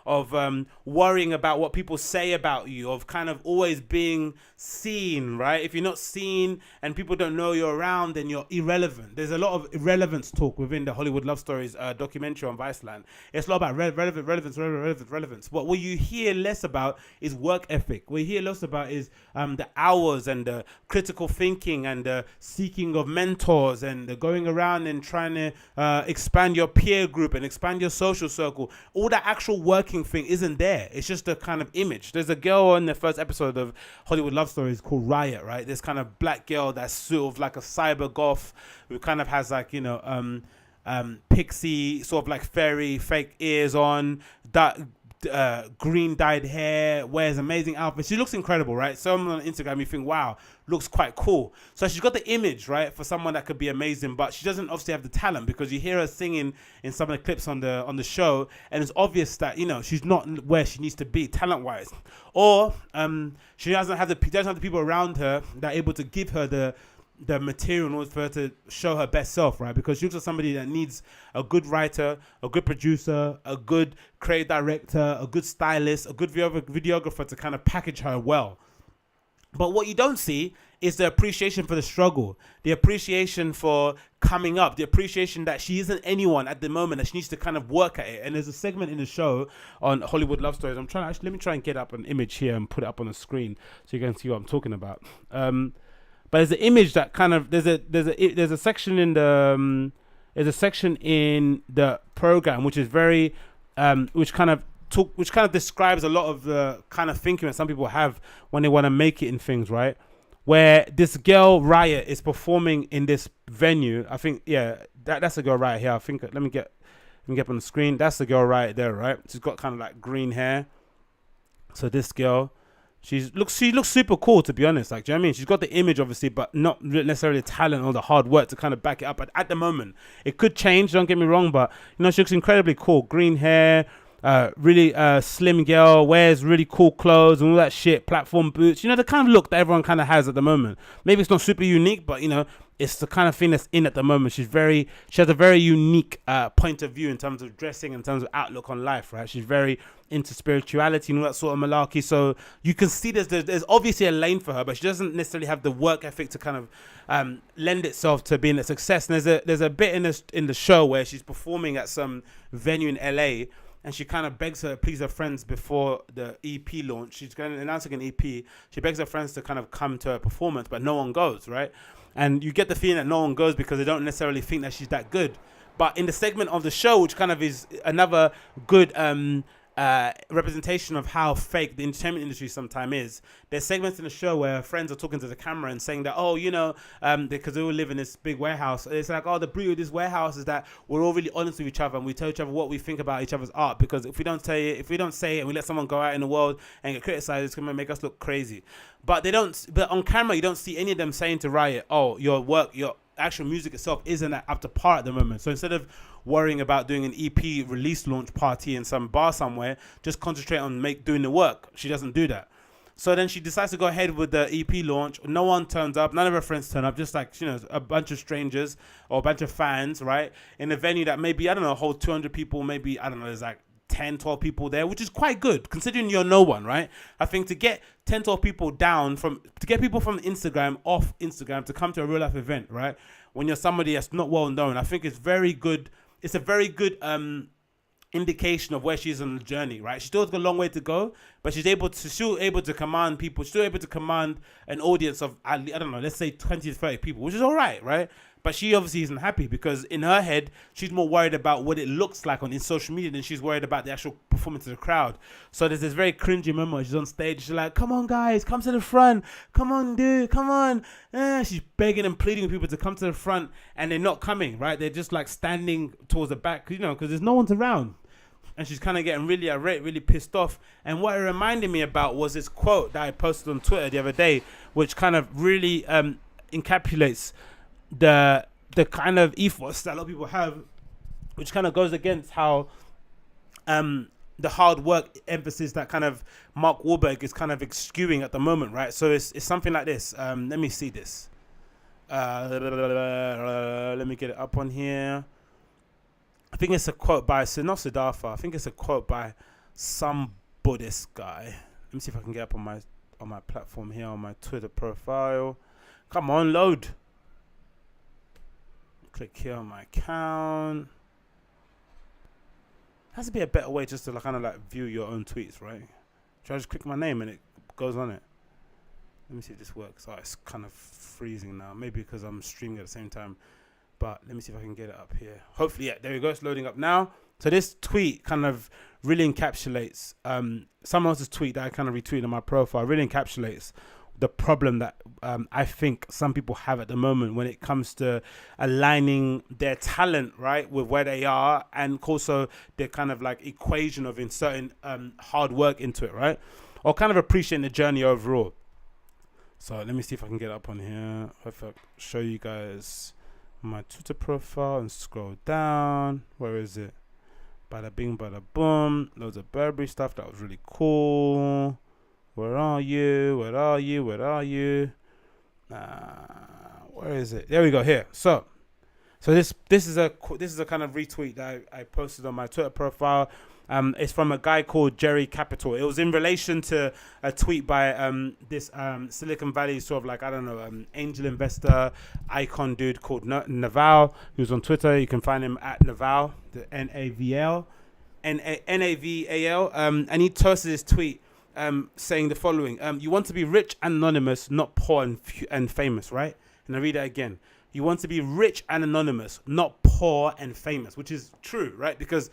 Of worrying about what people say about you, of kind of always being seen, right? If you're not seen and people don't know you're around, then you're irrelevant. There's a lot of irrelevance talk within the Hollywood Love Stories documentary on Viceland. It's a lot about relevance. But what you hear less about is work ethic. What you hear less about is the hours and the critical thinking and the seeking of mentors and the going around and trying to expand your peer group group and expand your social circle. All that actual working thing isn't there. It's just a kind of image. There's a girl in the first episode of Hollywood Love Stories called Riot, right? This kind of black girl that's sort of like a cyber goth who kind of has like, you know, pixie, sort of like fairy fake ears on, that green dyed hair, wears amazing outfits. She looks incredible, right? Someone on Instagram, you think, wow, looks quite cool. So she's got the image, right, for someone that could be amazing, but she doesn't obviously have the talent, because you hear her singing in some of the clips on the show, and it's obvious that, you know, she's not where she needs to be talent wise, or she doesn't have the people around her that are able to give her the material in order for her to show her best self, right? Because she looks like somebody that needs a good writer, a good producer, a good creative director, a good stylist, a good videographer to kind of package her well. But what you don't see is the appreciation for the struggle, the appreciation for coming up, the appreciation that she isn't anyone at the moment, that she needs to kind of work at it. And there's a segment in the show on Hollywood Love Stories. Let me try and get up an image here and put it up on the screen so you can see what I'm talking about. But there's an image that kind of there's a section in the program which is very which kind of describes a lot of the kind of thinking that some people have when they want to make it in things, right? Where this girl Riot is performing in this venue. I think that's the girl right here. I think let me get up on the screen. That's the girl right there, right? She's got kind of like green hair. So this girl. She looks super cool, to be honest. Like, do you know what I mean? She's got the image, obviously, but not necessarily the talent or the hard work to kind of back it up. But at the moment, it could change. Don't get me wrong, but you know, she looks incredibly cool. Green hair, really slim girl, wears really cool clothes and all that shit. Platform boots. You know, the kind of look that everyone kind of has at the moment. Maybe it's not super unique, but you know, it's the kind of thing that's in at the moment. She has a very unique point of view in terms of dressing, in terms of outlook on life, right? She's very into spirituality and all that sort of malarkey. So you can see there's obviously a lane for her, but she doesn't necessarily have the work ethic to kind of lend itself to being a success. And there's a bit in the show where she's performing at some venue in LA, and she kind of begs her, please her friends before the EP launch. She's going to announce an EP. She begs her friends to kind of come to her performance, but no one goes, right? And you get the feeling that no one goes because they don't necessarily think that she's that good. But in the segment of the show, which kind of is another good representation of how fake the entertainment industry sometimes is, there's segments in the show where friends are talking to the camera and saying that, oh, you know, because they all live in this big warehouse. It's like, oh, the beauty of this warehouse is that we're all really honest with each other and we tell each other what we think about each other's art. Because if we don't say it and we let someone go out in the world and get criticized, it's going to make us look crazy. But on camera, you don't see any of them saying to Riot, oh, your actual music itself isn't up to par at the moment. So instead of worrying about doing an EP release launch party in some bar somewhere, just concentrate on doing the work. She doesn't do that. So then she decides to go ahead with the EP launch. No one turns up. None of her friends turn up. Just like, you know, a bunch of strangers or a bunch of fans, right? In a venue that maybe, I don't know, hold 200 people. Maybe, I don't know, there's like 10, 12 people there, which is quite good considering you're no one, right? I think to get 10, 12 people to get people from Instagram off Instagram to come to a real life event, right? When you're somebody that's not well known, I think it's very good. It's a very good indication of where she is on the journey, right? She's still got a long way to go, but she's still able to command people. She's still able to command an audience of, I don't know, let's say 20 to 30 people, which is all right, right? But she obviously isn't happy because in her head, she's more worried about what it looks like on social media than she's worried about the actual performance of the crowd. So there's this very cringy moment where she's on stage. She's like, come on, guys, come to the front. Come on, dude, come on. She's begging and pleading with people to come to the front, and they're not coming, right? They're just like standing towards the back, you know, because there's no one's around. And she's kind of getting really irate, really pissed off. And what it reminded me about was this quote that I posted on Twitter the other day, which kind of really encapsulates the kind of ethos that a lot of people have, which kind of goes against how the hard work emphasis that kind of Mark Wahlberg is kind of skewing at the moment, right? So it's something like this. Let me see this. Let me get it up on here. I think it's a quote by not Siddhartha. I think it's a quote by some Buddhist guy. Let me see if I can get up on my platform here, on my Twitter profile. Come on, load. Click here on my account. Has to be a better way just to kind of like view your own tweets, right? Should I just click my name and it goes on it? Let me see if this works. Oh, it's kind of freezing now. Maybe because I'm streaming at the same time. but let me see if I can get it up here. Hopefully, yeah, there we go. It's loading up now. So this tweet kind of really encapsulates someone else's tweet that I kind of retweeted on my profile. Really encapsulates the problem that I think some people have at the moment when it comes to aligning their talent, right, with where they are, and also their kind of like equation of inserting hard work into it, right, or kind of appreciating the journey overall. So let me see if I can get up on here. If I show you guys my Twitter profile and scroll down. Where is it? Bada bing, bada boom. Loads of Burberry stuff. That was really cool. Where are you? Where are you? Where are you? Where is it? There we go. Here. So this is a kind of retweet that I posted on my Twitter profile. It's from a guy called Jerry Capital. It was in relation to a tweet by this Silicon Valley sort of like, I don't know, angel investor icon dude called Naval, who's on Twitter. You can find him at Naval, the Naval, Naval, and he posted this tweet saying the following: you want to be rich and anonymous, not poor and famous, right? And I read that again. You want to be rich and anonymous, not poor and famous, which is true, right? Because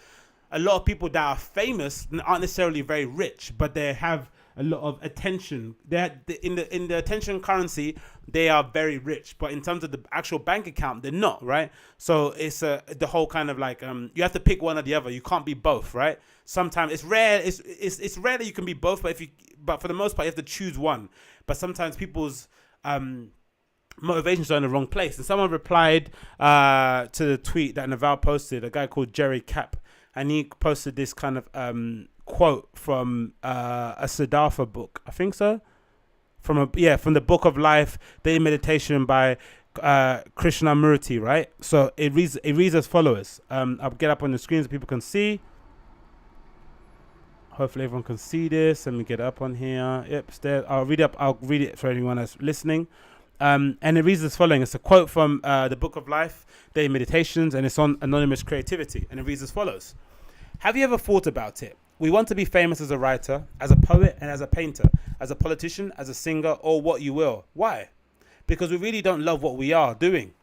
a lot of people that are famous aren't necessarily very rich, but they have a lot of attention. In the attention currency, they are very rich, but in terms of the actual bank account, they're not, right? So it's the whole kind of like you have to pick one or the other. You can't be both, right? Sometimes it's rare. It's rare that you can be both, but for the most part, you have to choose one. But sometimes people's motivations are in the wrong place. And someone replied to the tweet that Naval posted, a guy called Jerry Cap. And he posted this kind of quote from a Siddhartha book, I think so, from the Book of Life, Daily Meditation by Krishnamurti, right? So it reads as follows. I'll get up on the screen so people can see. Hopefully everyone can see this. Let me get up on here. Yep, it's there. I'll read it for anyone that's listening. And it reads as following. It's a quote from the Book of Life, Daily Meditations, and it's on anonymous creativity. And it reads as follows. Have you ever thought about it? We want to be famous as a writer, as a poet, and as a painter, as a politician, as a singer, or what you will. Why? Because we really don't love what we are doing.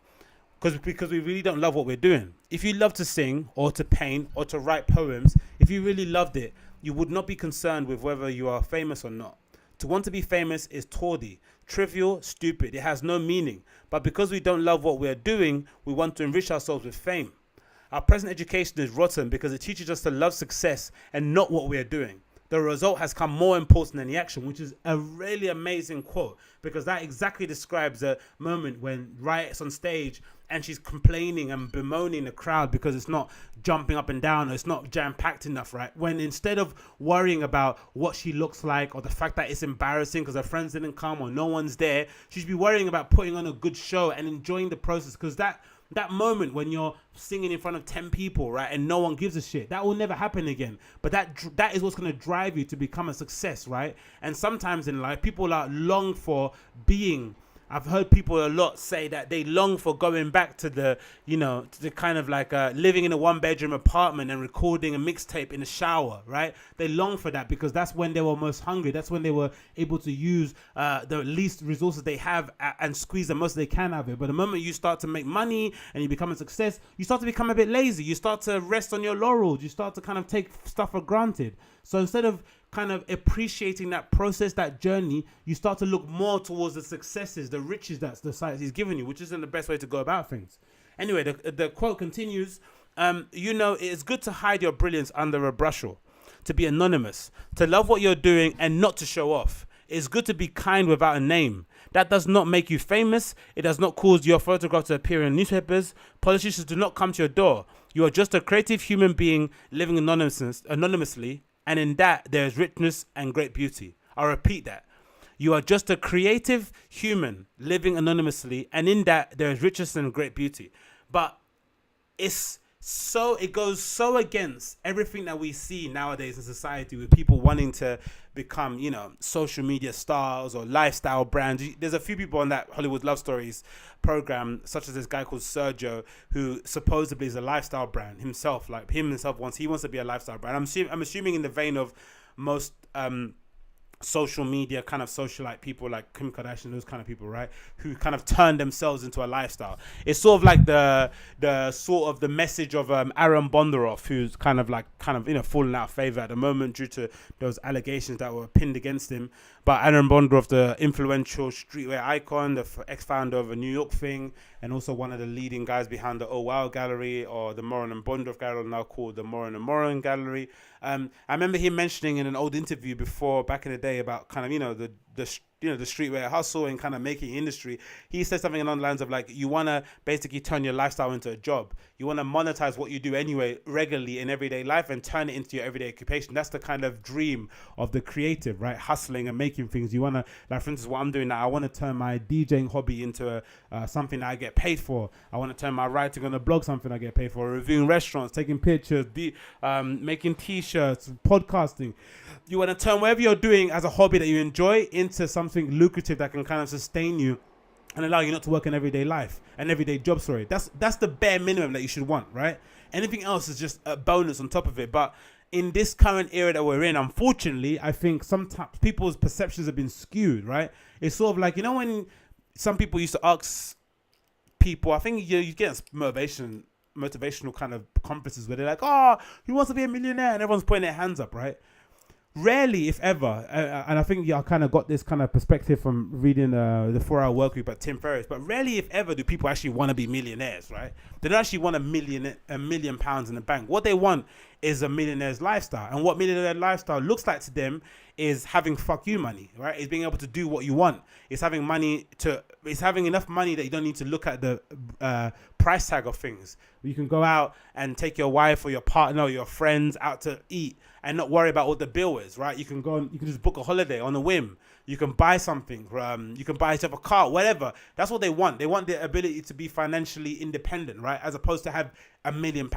Because we really don't love what we're doing. If you love to sing, or to paint, or to write poems, if you really loved it, you would not be concerned with whether you are famous or not. To want to be famous is tawdry, trivial, stupid. It has no meaning. But because we don't love what we're doing, we want to enrich ourselves with fame. Our present education is rotten because it teaches us to love success and not what we're doing. The result has come more important than the action, which is a really amazing quote, because that exactly describes a moment when Riot's on stage and she's complaining and bemoaning the crowd because it's not jumping up and down or it's not jam-packed enough, right? When instead of worrying about what she looks like or the fact that it's embarrassing because her friends didn't come or no one's there, she should be worrying about putting on a good show and enjoying the process, because that moment when you're singing in front of 10 people, right, and no one gives a shit, that will never happen again. But that is what's going to drive you to become a success, right? And sometimes in life, people are long for being. I've heard people a lot say that they long for going back to the kind of like living in a 1-bedroom apartment and recording a mixtape in the shower, right? They long for that because that's when they were most hungry. That's when they were able to use the least resources they have and squeeze the most they can out of it. But the moment you start to make money and you become a success, you start to become a bit lazy. You start to rest on your laurels. You start to kind of take stuff for granted. So instead of kind of appreciating that process, that journey, you start to look more towards the successes, the riches that society's given you, which isn't the best way to go about things. Anyway, the quote continues, it is good to hide your brilliance under a bushel, to be anonymous, to love what you're doing and not to show off. It's good to be kind without a name. That does not make you famous. It does not cause your photograph to appear in newspapers. Politicians do not come to your door. You are just a creative human being living anonymously, and in that there is richness and great beauty. I'll repeat that. You are just a creative human living anonymously, and in that there is richness and great beauty. But it goes so against everything that we see nowadays in society, with people wanting to become, social media stars or lifestyle brands. There's a few people on that Hollywood Love Stories program, such as this guy called Sergio, who supposedly is a lifestyle brand himself. Like he wants to be a lifestyle brand. I'm assuming in the vein of most social media kind of socialite people like Kim Kardashian, those kind of people, right? Who kind of turn themselves into a lifestyle. It's sort of like the sort of the message of Aaron Bondaroff, who's kind of fallen out of favor at the moment due to those allegations that were pinned against him. But Aaron Bondaroff, the influential streetwear icon, the ex-founder of a New York thing, and also one of the leading guys behind the Oh Wow Gallery, or the Moran and Bondaroff Gallery, now called the Moran and Moran Gallery. I remember him mentioning in an old interview before, back in the day, about kind of the streetwear hustle and kind of making industry. He said something along the lines of like, you want to basically turn your lifestyle into a job. You want to monetize what you do anyway regularly in everyday life and turn it into your everyday occupation. That's the kind of dream of the creative, right? Hustling and making things. You want to, like, for instance, what I'm doing now, I want to turn my DJing hobby into something that I get paid for. I want to turn my writing on a blog something I get paid for, reviewing restaurants, taking pictures, making t-shirts, podcasting. You want to turn whatever you're doing as a hobby that you enjoy into something lucrative that can kind of sustain you and allow you not to work in everyday life, an everyday job. Sorry, that's the bare minimum that you should want, right? Anything else is just a bonus on top of it. But in this current era that we're in, unfortunately, I think sometimes people's perceptions have been skewed, right? It's sort of like, when some people used to ask people, I think you get motivational kind of conferences where they're like, oh, who wants to be a millionaire? And everyone's putting their hands up, right? Rarely, if ever, and I think I kind of got this kind of perspective from reading the 4 Hour Workweek by Tim Ferriss, but rarely, if ever, do people actually want to be millionaires, right? They don't actually want £1 million in the bank. What they want is a millionaire's lifestyle. And what millionaire lifestyle looks like to them is having fuck you money, right? It's being able to do what you want. It's having enough money that you don't need to look at the price tag of things. You can go out and take your wife or your partner or your friends out to eat and not worry about what the bill is, right? You can just book a holiday on a whim. You can buy something. You can buy yourself a car, whatever. That's what they want. They want the ability to be financially independent, right? As opposed to have £1 million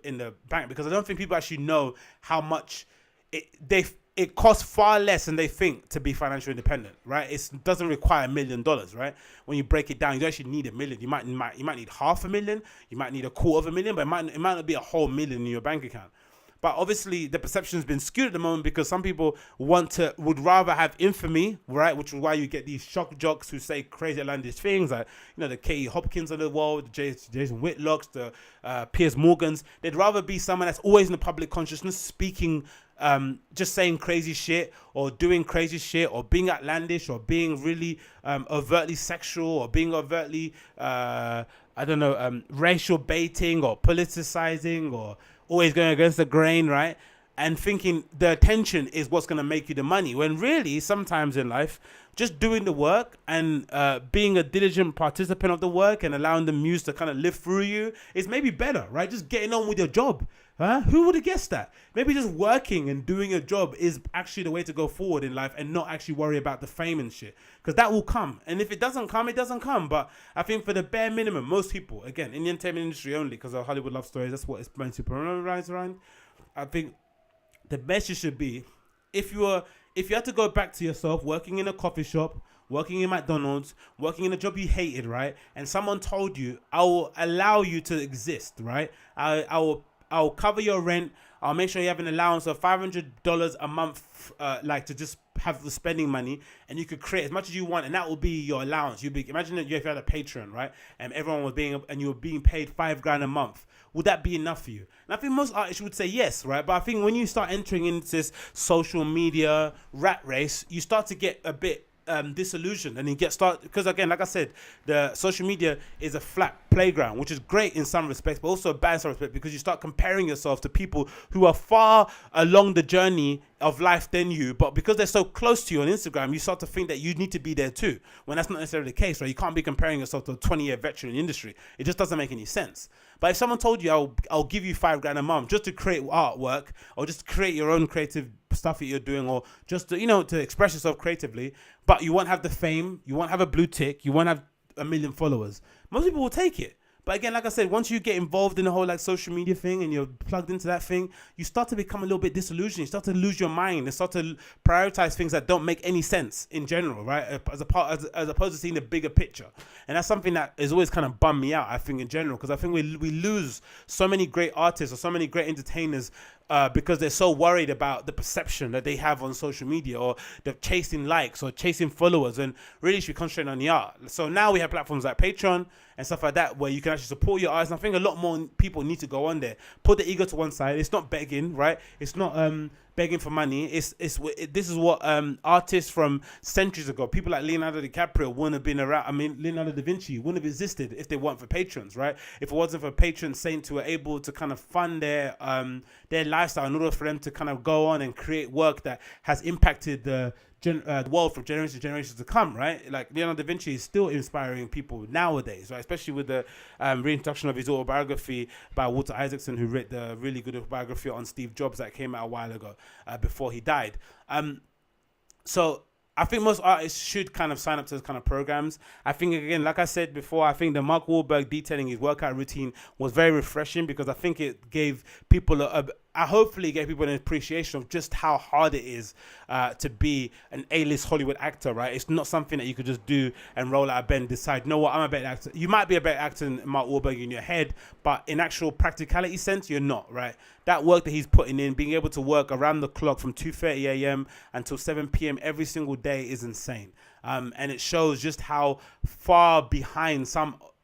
in the bank, because I don't think people actually know how much it costs far less than they think to be financially independent, right? It doesn't require $1 million, right? When you break it down, you don't actually need $1 million. You might need $500,000. You might need $250,000, but it might not be a whole million in your bank account. But obviously, the perception has been skewed at the moment because some people would rather have infamy, right? Which is why you get these shock jocks who say crazy outlandish things, like the Katie Hopkins of the world, the Jason Whitlocks, the Piers Morgans. They'd rather be someone that's always in the public consciousness, speaking, just saying crazy shit or doing crazy shit or being outlandish or being really overtly sexual or being overtly, racial baiting or politicizing or always going against the grain, right? And thinking the attention is what's going to make you the money. When really, sometimes in life, just doing the work and being a diligent participant of the work and allowing the muse to kind of live through you is maybe better, right? Just getting on with your job. Huh? Who would have guessed that? Maybe just working and doing a job is actually the way to go forward in life and not actually worry about the fame and shit. Because that will come. And if it doesn't come, it doesn't come. But I think for the bare minimum, most people, again, in the entertainment industry only, because of Hollywood love stories, that's what it's meant to polarize around. I think the message should be, if you had to go back to yourself, working in a coffee shop, working in McDonald's, working in a job you hated, right? And someone told you, I will allow you to exist, right? I'll cover your rent. I'll make sure you have an allowance of $500 a month, to just have the spending money, and you could create as much as you want, and that will be your allowance. Imagine that if you had a Patreon, right, and everyone was you were being paid $5,000 a month. Would that be enough for you? And I think most artists would say yes, right? But I think when you start entering into this social media rat race, you start to get a bit disillusioned, and you because again, like I said, the social media is a flat playground, which is great in some respects, but also bad in some respects, because you start comparing yourself to people who are far along the journey of life than you, but because they're so close to you on Instagram, you start to think that you need to be there too, when that's not necessarily the case, right? You can't be comparing yourself to a 20-year veteran in the industry. It just doesn't make any sense. But if someone told you, I'll give you $5,000 a month just to create artwork, or just to create your own creative stuff that you're doing, or just to, to express yourself creatively, but you won't have the fame, you won't have a blue tick, you won't have 1 million followers, most people will take it. But again, like I said, once you get involved in the whole social media thing and you're plugged into that thing, you start to become a little bit disillusioned. You start to lose your mind and start to prioritize things that don't make any sense in general, right? As opposed to seeing the bigger picture. And that's something that has always kind of bummed me out, I think, in general, because I think we lose so many great artists or so many great entertainers because they're so worried about the perception that they have on social media, or they're chasing likes or chasing followers, and really should concentrate on the art. So now we have platforms like Patreon and stuff like that where you can actually support your artists. And I think a lot more people need to go on there. Put the ego to one side. It's not begging, right? It's not begging for money. This is what artists from centuries ago, people like Leonardo DiCaprio wouldn't have been around. I mean, Leonardo da Vinci wouldn't have existed if they weren't for patrons, right? If it wasn't for patron saints who were able to kind of fund their lifestyle in order for them to kind of go on and create work that has impacted the world from generation to generation to come, right? Like Leonardo da Vinci is still inspiring people nowadays, right? Especially with the reintroduction of his autobiography by Walter Isaacson, who wrote the really good autobiography on Steve Jobs that came out a while ago before he died. So I think most artists should kind of sign up to those kind of programs. I think, again, like I said before, I think the Mark Wahlberg detailing his workout routine was very refreshing, because I think it gave people hopefully gave people an appreciation of just how hard it is to be an A-list Hollywood actor, right? It's not something that you could just do and roll out of bed and decide, no, what, I'm a better actor. You might be a better actor than Mark Wahlberg in your head, but in actual practicality sense, you're not, right? That work that he's putting in, being able to work around the clock from 2:30 a.m. until 7 p.m. every single day is insane. And it shows just how far behind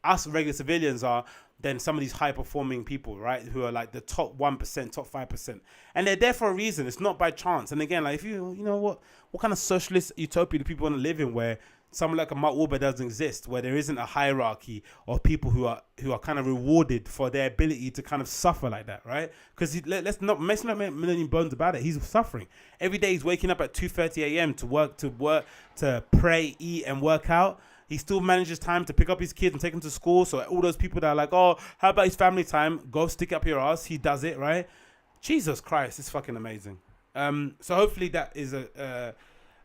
us regular civilians are than some of these high-performing people, right, who are like the top 1%, top 5%. And they're there for a reason. It's not by chance. And again, like, if you know what kind of socialist utopia do people want to live in, where someone like a Mark Wahlberg doesn't exist, where there isn't a hierarchy of people who are kind of rewarded for their ability to kind of suffer like that, right? Because let's not make million bones about it. He's suffering. Every day he's waking up at 2:30 a.m. to work, to pray, eat, and work out. He still manages time to pick up his kids and take them to school. So all those people that are like, oh, how about his family time? Go stick up your ass. He does it, right? Jesus Christ, it's fucking amazing. So hopefully that is a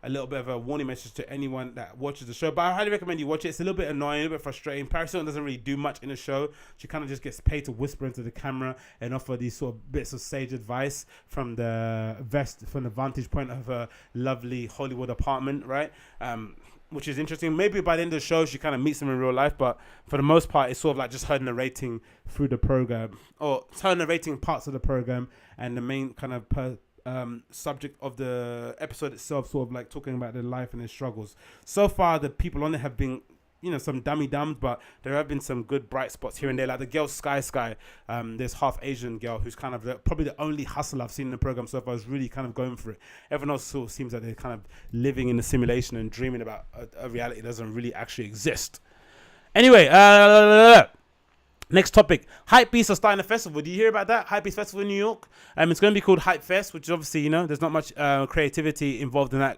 little bit of a warning message to anyone that watches the show. But I highly recommend you watch it. It's a little bit annoying, a little bit frustrating. Paris Hilton doesn't really do much in the show. She kind of just gets paid to whisper into the camera and offer these sort of bits of sage advice from the vantage point of her lovely Hollywood apartment, right? Which is interesting. Maybe by the end of the show, she kind of meets them in real life, but for the most part, it's sort of like just her narrating through the program, or her narrating parts of the program, and the main kind of subject of the episode itself, sort of like talking about their life and their struggles. So far, the people on it have been, some dummy dumbs, but there have been some good bright spots here and there. Like the girl Sky, this half Asian girl who's kind of probably the only hustle I've seen in the program so far, is really kind of going for it. Everyone else sort of seems like they're kind of living in a simulation and dreaming about a reality that doesn't really actually exist. Anyway, next topic. Hypebeasts are starting a festival. Do you hear about that? Hypebeast Festival in New York. It's going to be called Hypefest, which is obviously, there's not much creativity involved in that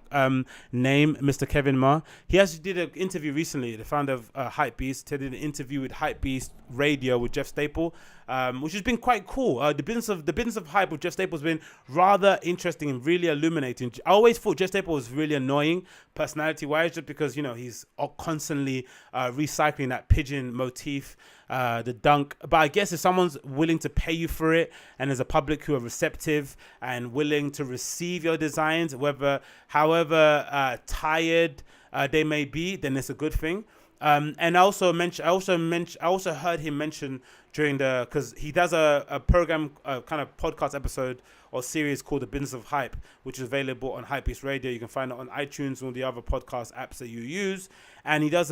name, Mr. Kevin Ma. He actually did an interview recently, the founder of Hypebeast. He did an interview with Hypebeast Radio with Jeff Staple, which has been quite cool. The business of hype with Jeff Staple has been rather interesting and really illuminating. I always thought Jeff Staple was really annoying personality-wise, just because, he's constantly recycling that pigeon motif, the dunk. But I guess if someone's willing to pay you for it, and there's a public who are receptive and willing to receive your designs, however tired they may be, then it's a good thing. And I also heard him mention during because he does a program, kind of podcast episode or series called The Business of Hype, which is available on Hypebeast Radio. You can find it on iTunes and all the other podcast apps that you use. And he does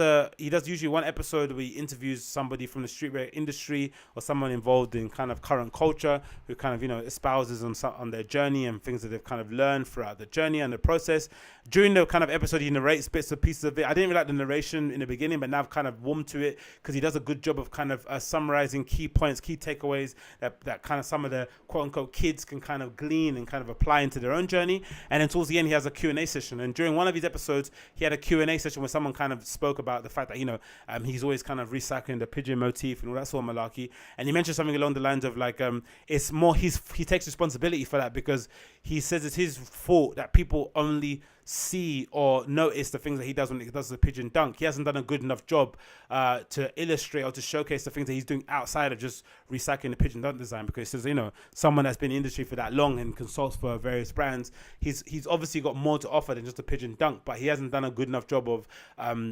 usually one episode where he interviews somebody from the streetwear industry or someone involved in kind of current culture who kind of, espouses on their journey and things that they've kind of learned throughout the journey and the process. During the kind of episode, he narrates bits and pieces of it. I didn't really like the narration in the beginning, but now I've kind of warmed to it because he does a good job of kind of summarizing key points, key takeaways that kind of some of the quote unquote kids can kind of glean and kind of apply into their own journey. And then towards the end, he has a Q&A session. And during one of his episodes, he had a Q&A session where someone kind of spoke about the fact that he's always kind of recycling the pigeon motif and all that sort of malarkey, and he mentioned something along the lines of like it's more he takes responsibility for that, because he says it's his fault that people only see or notice the things that he does when he does the pigeon dunk. He hasn't done a good enough job to illustrate or to showcase the things that he's doing outside of just recycling the pigeon dunk design, because he says, you know, someone that's been in the industry for that long and consults for various brands, he's obviously got more to offer than just a pigeon dunk, but he hasn't done a good enough job of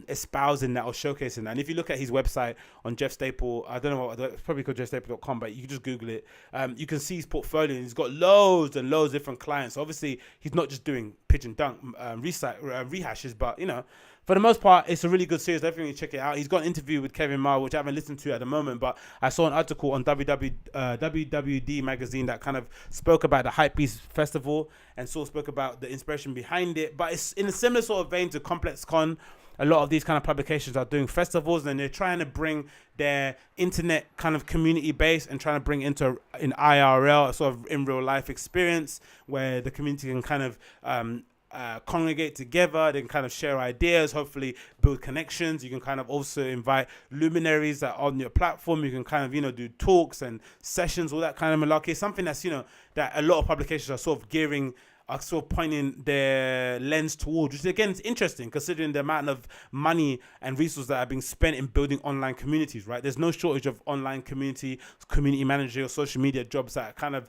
espousing that or showcasing that. And if you look at his website on Jeff Staple, I don't know what, it's probably called jeffstaple.com, but you can just Google it. You can see his portfolio, and he's got loads and loads of different clients. So obviously, he's not just doing pigeon dunk rehashes, but, you know, for the most part, it's a really good series. Definitely check it out. He's got an interview with Kevin Ma, which I haven't listened to at the moment, but I saw an article on WWD magazine that kind of spoke about the Hypebeast Festival and sort of spoke about the inspiration behind it. But it's in a similar sort of vein to Complex Con. A lot of these kind of publications are doing festivals, and they're trying to bring their internet kind of community base and trying to bring into in IRL, a sort of in real life experience where the community can kind of congregate together. They can kind of share ideas, hopefully build connections. You can kind of also invite luminaries that are on your platform. You can kind of, you know, do talks and sessions, all that kind of malarkey. Something that's, you know, that a lot of publications are sort of are sort of pointing their lens towards, which again is interesting considering the amount of money and resources that are being spent in building online communities, right? There's no shortage of online community manager or social media jobs that kind of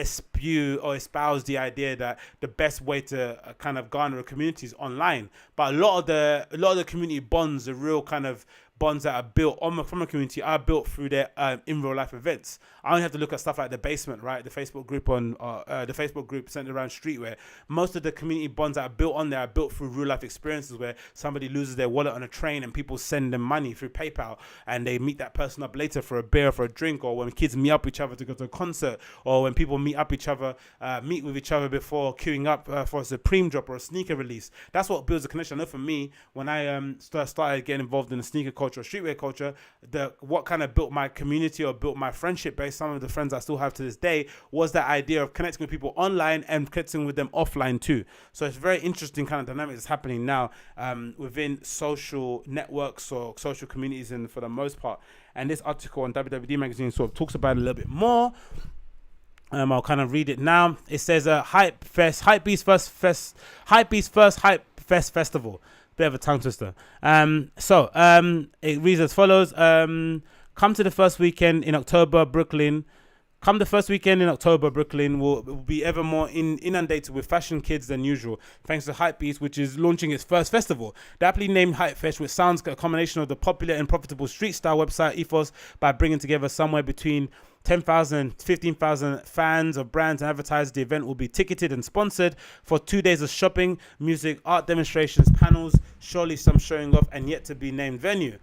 spew or espouse the idea that the best way to kind of garner a community is online. But a lot of the community bonds, the real kind of bonds that are built from a community are built through their in real life events. I only have to look at stuff like The Basement, right? The Facebook group the Facebook group centered around streetwear. Most of the community bonds that are built on there are built through real life experiences where somebody loses their wallet on a train and people send them money through PayPal, and they meet that person up later for a beer or for a drink, or when kids meet up each other to go to a concert, or when people meet with each other before queuing up for a Supreme drop or a sneaker release. That's what builds a connection. I know for me, when I started getting involved in the sneaker culture, streetwear culture, what kind of built my community or built my friendship base, some of the friends I still have to this day, was that idea of connecting with people online and connecting with them offline too. So it's very interesting kind of dynamic that's happening now within social networks or social communities, and for the most part. And this article on WWD magazine sort of talks about it a little bit more. I'll kind of read it now. It says Hypebeast first Hypefest festival. Bit of a tongue twister. It reads as follows. Come to the first weekend in October, Brooklyn. Come the first weekend in October, Brooklyn will be ever more inundated with fashion kids than usual, thanks to Hypebeast, which is launching its first festival. The aptly named Hypefest, which sounds a combination of the popular and profitable street-style website ethos by bringing together somewhere between 10,000 and 15,000 fans of brands and advertisers. The event will be ticketed and sponsored for 2 days of shopping, music, art demonstrations, panels, surely some showing off, and yet to be named venue.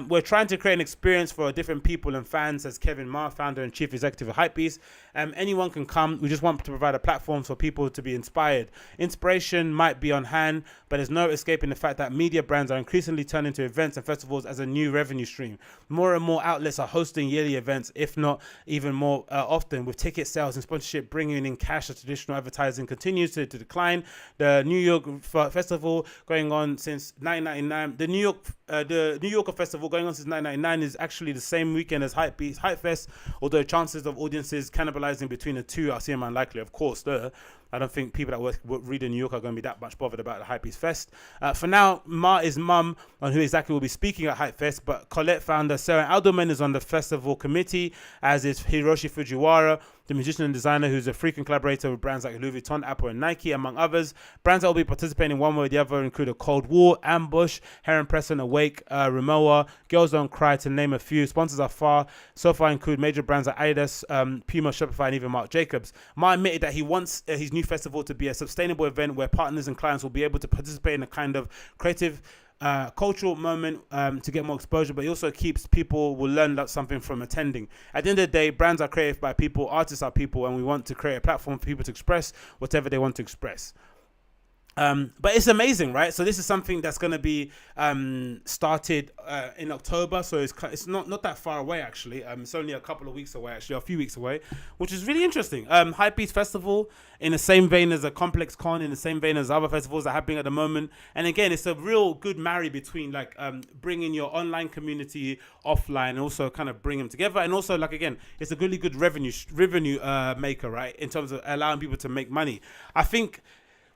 We're trying to create an experience for different people and fans, says Kevin Ma, founder and chief executive of Hypebeast. Anyone can come. We just want to provide a platform for people to be inspired. Inspiration might be on hand, but there's no escaping the fact that media brands are increasingly turning to events and festivals as a new revenue stream. More and more outlets are hosting yearly events, if not even more often, with ticket sales and sponsorship bringing in cash as traditional advertising continues to decline. The New York Festival going on since 1999. The New Yorker Festival going on since 1999 is actually the same weekend as Hypefest, although chances of audiences cannibalizing between the two are seem unlikely. Of course, I don't think people that read in New York are going to be that much bothered about the Hypebeast Fest. For now, Ma is mum on who exactly will be speaking at Hypefest, but Colette founder Sarah Alderman is on the festival committee, as is Hiroshi Fujiwara, the musician and designer who's a frequent collaborator with brands like Louis Vuitton, Apple, and Nike, among others. Brands that will be participating one way or the other include a Cold War, Ambush, Heron Preston, Awake, Rimowa, Girls Don't Cry, to name a few. Sponsors so far include major brands like Adidas, Puma, Shopify, and even Marc Jacobs. Ma admitted that he wants his new festival to be a sustainable event where partners and clients will be able to participate in a kind of creative cultural moment to get more exposure, but it also keeps people will learn something from attending. At the end of the day, brands are created by people, artists are people, and we want to create a platform for people to express whatever they want to express. But it's amazing, right? So this is something that's going to be started in October, so it's not that far away actually. It's only a couple of weeks away, actually, a few weeks away, which is really interesting. Hypebeast Festival, in the same vein as a Complex Con, in the same vein as other festivals that are happening at the moment. And again, it's a real good marry between like bringing your online community offline and also kind of bring them together. And also, like, again, it's a really good revenue maker, right? In terms of allowing people to make money. I think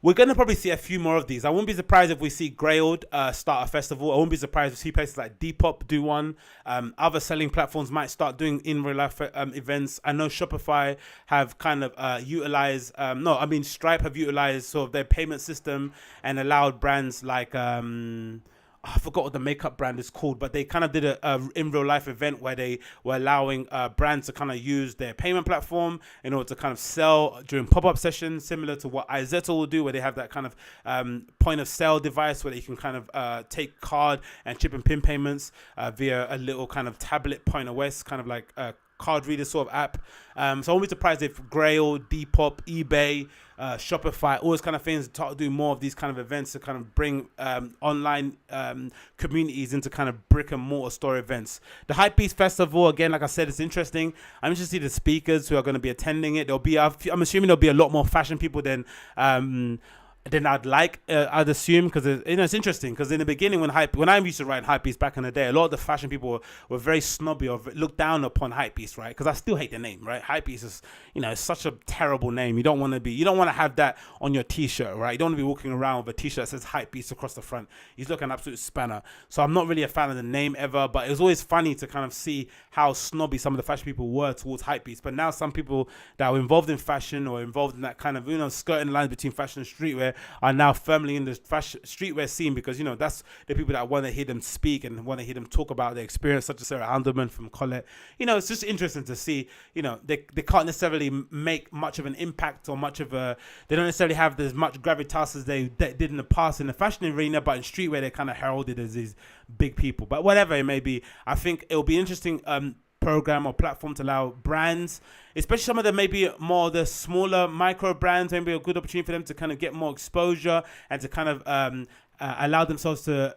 we're going to probably see a few more of these. I wouldn't be surprised if we see Grailed start a festival. I wouldn't be surprised if we see places like Depop do one. Other selling platforms might start doing in real life events. I know Shopify have kind of Stripe have utilized sort of their payment system and allowed brands like I forgot what the makeup brand is called, but they kind of did a in real life event where they were allowing brands to kind of use their payment platform in order to kind of sell during pop-up sessions, similar to what Izettle will do, where they have that kind of point of sale device where you can kind of take card and chip and pin payments via a little kind of tablet point OS, kind of like card reader sort of app. So I won't be surprised if Grail, Depop, eBay, Shopify, all those kind of things start to do more of these kind of events to kind of bring online communities into kind of brick and mortar store events. The Hypebeast Festival, again, like I said, it's interesting. I'm interested to see the speakers who are going to be attending it. I'm assuming there'll be a lot more fashion people than I'd assume, because it's interesting, because in the beginning when I used to write Hypebeast back in the day, a lot of the fashion people were very snobby or looked down upon Hypebeast, right? Because I still hate the name, right? Hypebeast is, it's such a terrible name. You don't want to have that on your t-shirt, right? You don't want to be walking around with a t-shirt that says Hypebeast across the front. He's looking an absolute spanner. So I'm not really a fan of the name ever, but it was always funny to kind of see how snobby some of the fashion people were towards Hypebeast. But now some people that were involved in fashion or involved in that kind of, skirting the lines between fashion and streetwear are now firmly in the fashion streetwear scene, because that's the people that want to hear them speak and want to hear them talk about their experience, such as Sarah Handelman from Colette. It's just interesting to see. They can't necessarily make much of an impact or they don't necessarily have as much gravitas as they did in the past in the fashion arena, but in streetwear they're kind of heralded as these big people. But whatever it may be, I think it'll be interesting program or platform to allow brands, especially some of them maybe more the smaller micro brands, maybe a good opportunity for them to kind of get more exposure and to kind of allow themselves to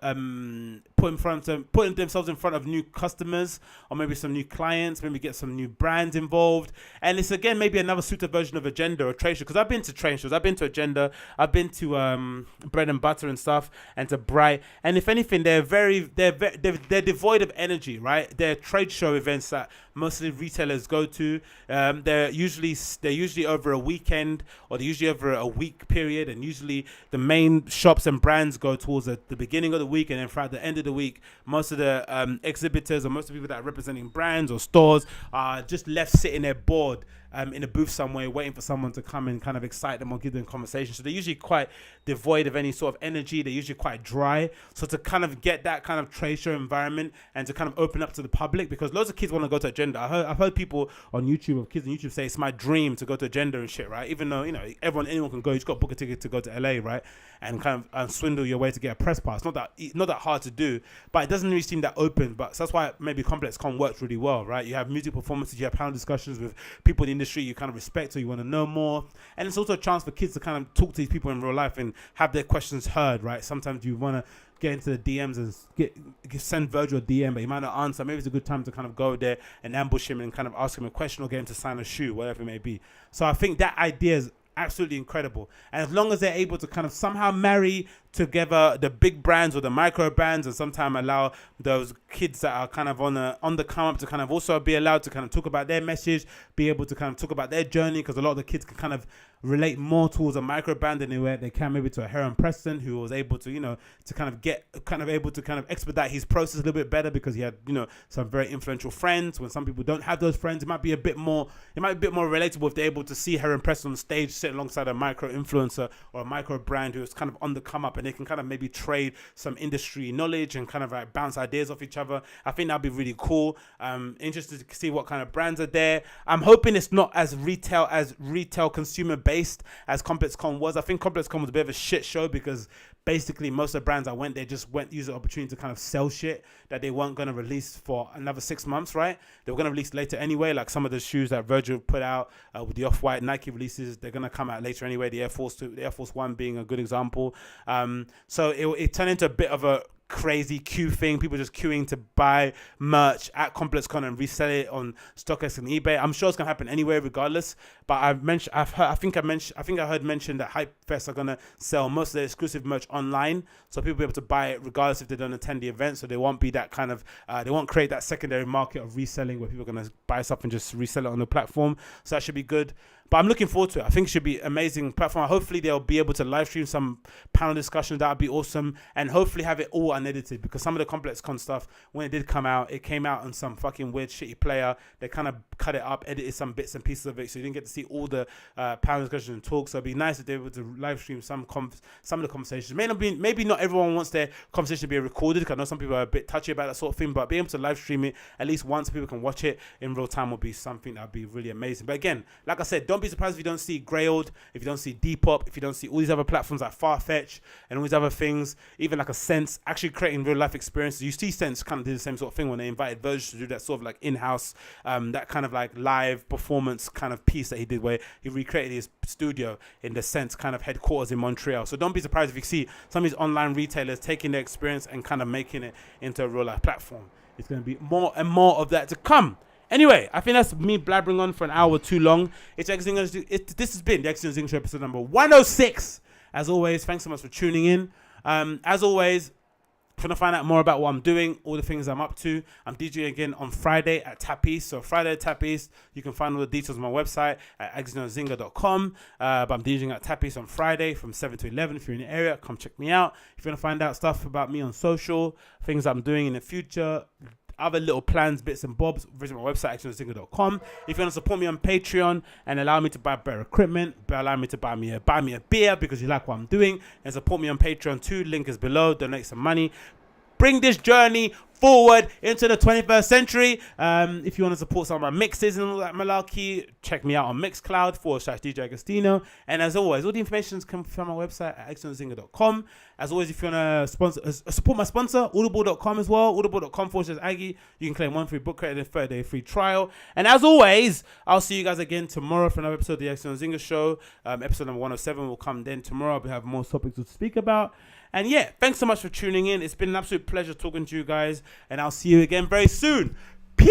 put themselves in front of new customers or maybe some new clients, maybe get some new brands involved. And it's again maybe another suitor version of Agenda or trade show, because I've been to trade shows, I've been to Agenda, I've been to Bread and Butter and stuff, and to Bright, and if anything they're devoid of energy, right? They're trade show events that mostly retailers go to. They're usually over a weekend, or they're usually over a week period, and usually the main shops and brands go towards the beginning of the week, and then throughout the end of the week, most of the exhibitors or most of the people that are representing brands or stores are just left sitting there bored in a booth somewhere, waiting for someone to come and kind of excite them or give them conversation. So they're usually quite devoid of any sort of energy. They're usually quite dry. So to kind of get that kind of trade show environment and to kind of open up to the public, because loads of kids want to go to Agenda. I've heard people on YouTube, or kids on YouTube, say it's my dream to go to Agenda and shit, right? Even though, anyone can go. You just got to book a ticket to go to LA, right? And kind of swindle your way to get a press pass. Not that hard to do, but it doesn't really seem that open. But so that's why maybe ComplexCon works really well, right? You have music performances, you have panel discussions with people in the industry you kind of respect or you want to know more, and it's also a chance for kids to kind of talk to these people in real life and have their questions heard, right? Sometimes you want to get into the DMs and send Virgil a DM, but he might not answer. Maybe it's a good time to kind of go there and ambush him and kind of ask him a question or get him to sign a shoe, whatever it may be. So I think that idea is absolutely incredible. And as long as they're able to kind of somehow marry together the big brands or the micro brands, and sometimes allow those kids that are kind of on the come up to kind of also be allowed to kind of talk about their message, be able to kind of talk about their journey, because a lot of the kids can kind of relate more towards a micro brand than they can maybe to a Heron Preston, who was able to to kind of able to kind of expedite his process a little bit better, because he had some very influential friends. When some people don't have those friends, it might be a bit more relatable if they're able to see Heron Preston on stage sit alongside a micro influencer or a micro brand who is kind of on the come up, and they can kind of maybe trade some industry knowledge and kind of like bounce ideas off each other. I think that'd be really cool. Interested to see what kind of brands are there. I'm hoping it's not as retail consumer based as ComplexCon was. I think ComplexCon was a bit of a shit show, because basically most of the brands I went there just use the opportunity to kind of sell shit that they weren't going to release for another 6 months, right? They were going to release later anyway, like some of the shoes that Virgil put out with the Off-White Nike releases, they're going to come out later anyway, the Air Force 1 being a good example. So it turned into a bit of a crazy queue thing, people just queuing to buy merch at ComplexCon and resell it on StockX and eBay. I'm sure it's gonna happen anyway regardless, but I heard mentioned that Hypefest are gonna sell most of their exclusive merch online, so people will be able to buy it regardless if they don't attend the event. So they won't be that kind of they won't create that secondary market of reselling where people are gonna buy stuff and just resell it on the platform. So that should be good. But I'm looking forward to it. I think it should be an amazing platform. Hopefully they'll be able to live stream some panel discussions. That would be awesome. And hopefully have it all unedited, because some of the Complex Con stuff, when it did come out, it came out on some fucking weird shitty player. They kind of cut it up, edited some bits and pieces of it, so you didn't get to see all the panel discussions and talks. So it'd be nice if they were able to live stream some of the conversations. Maybe not everyone wants their conversation to be recorded, because I know some people are a bit touchy about that sort of thing, but being able to live stream it at least once people can watch it in real time would be something that would be really amazing. But again, like I said, don't be surprised if you don't see Grailed, if you don't see Depop, if you don't see all these other platforms like Farfetch and all these other things, even like a Sense actually creating real life experiences. You see Sense kind of did the same sort of thing when they invited Virgil to do that sort of like in-house, that kind of like live performance kind of piece that he did, where he recreated his studio in the Sense kind of headquarters in Montreal. So don't be surprised if you see some of these online retailers taking their experience and kind of making it into a real life platform. It's going to be more and more of that to come. Anyway, I think that's me blabbering on for an hour too long. This has been the Agostinho Zinga Show, episode number 106. As always, thanks so much for tuning in. As always, if you want to find out more about what I'm doing, all the things I'm up to, I'm DJing again on Friday at HYPEBEAST. So Friday at HYPEBEAST, you can find all the details on my website at agostinhozinga.com. But I'm DJing at HYPEBEAST on Friday from 7 to 11. If you're in the area, come check me out. If you want to find out stuff about me on social, things I'm doing in the future, other little plans, bits and bobs, visit my website, agostinhozinga.com. If you want to support me on Patreon and allow me to buy better equipment, allow me to buy me a beer because you like what I'm doing, and support me on Patreon too, link is below, donate some money. Bring this journey forward into the 21st century. If you want to support some of my mixes and all that malarkey, check me out on Mixcloud /DJ Agostinho. And as always, all the information can from my website at agostinhozinga.com. As always, if you want to support my sponsor, audible.com as well, audible.com /Aggie. You can claim 1 free book credit and 30-day free trial. And as always, I'll see you guys again tomorrow for another episode of the Agostinho Zinga Show. Episode number 107 will come then tomorrow. We'll have more topics to speak about. And yeah, thanks so much for tuning in. It's been an absolute pleasure talking to you guys. And I'll see you again very soon. Peace!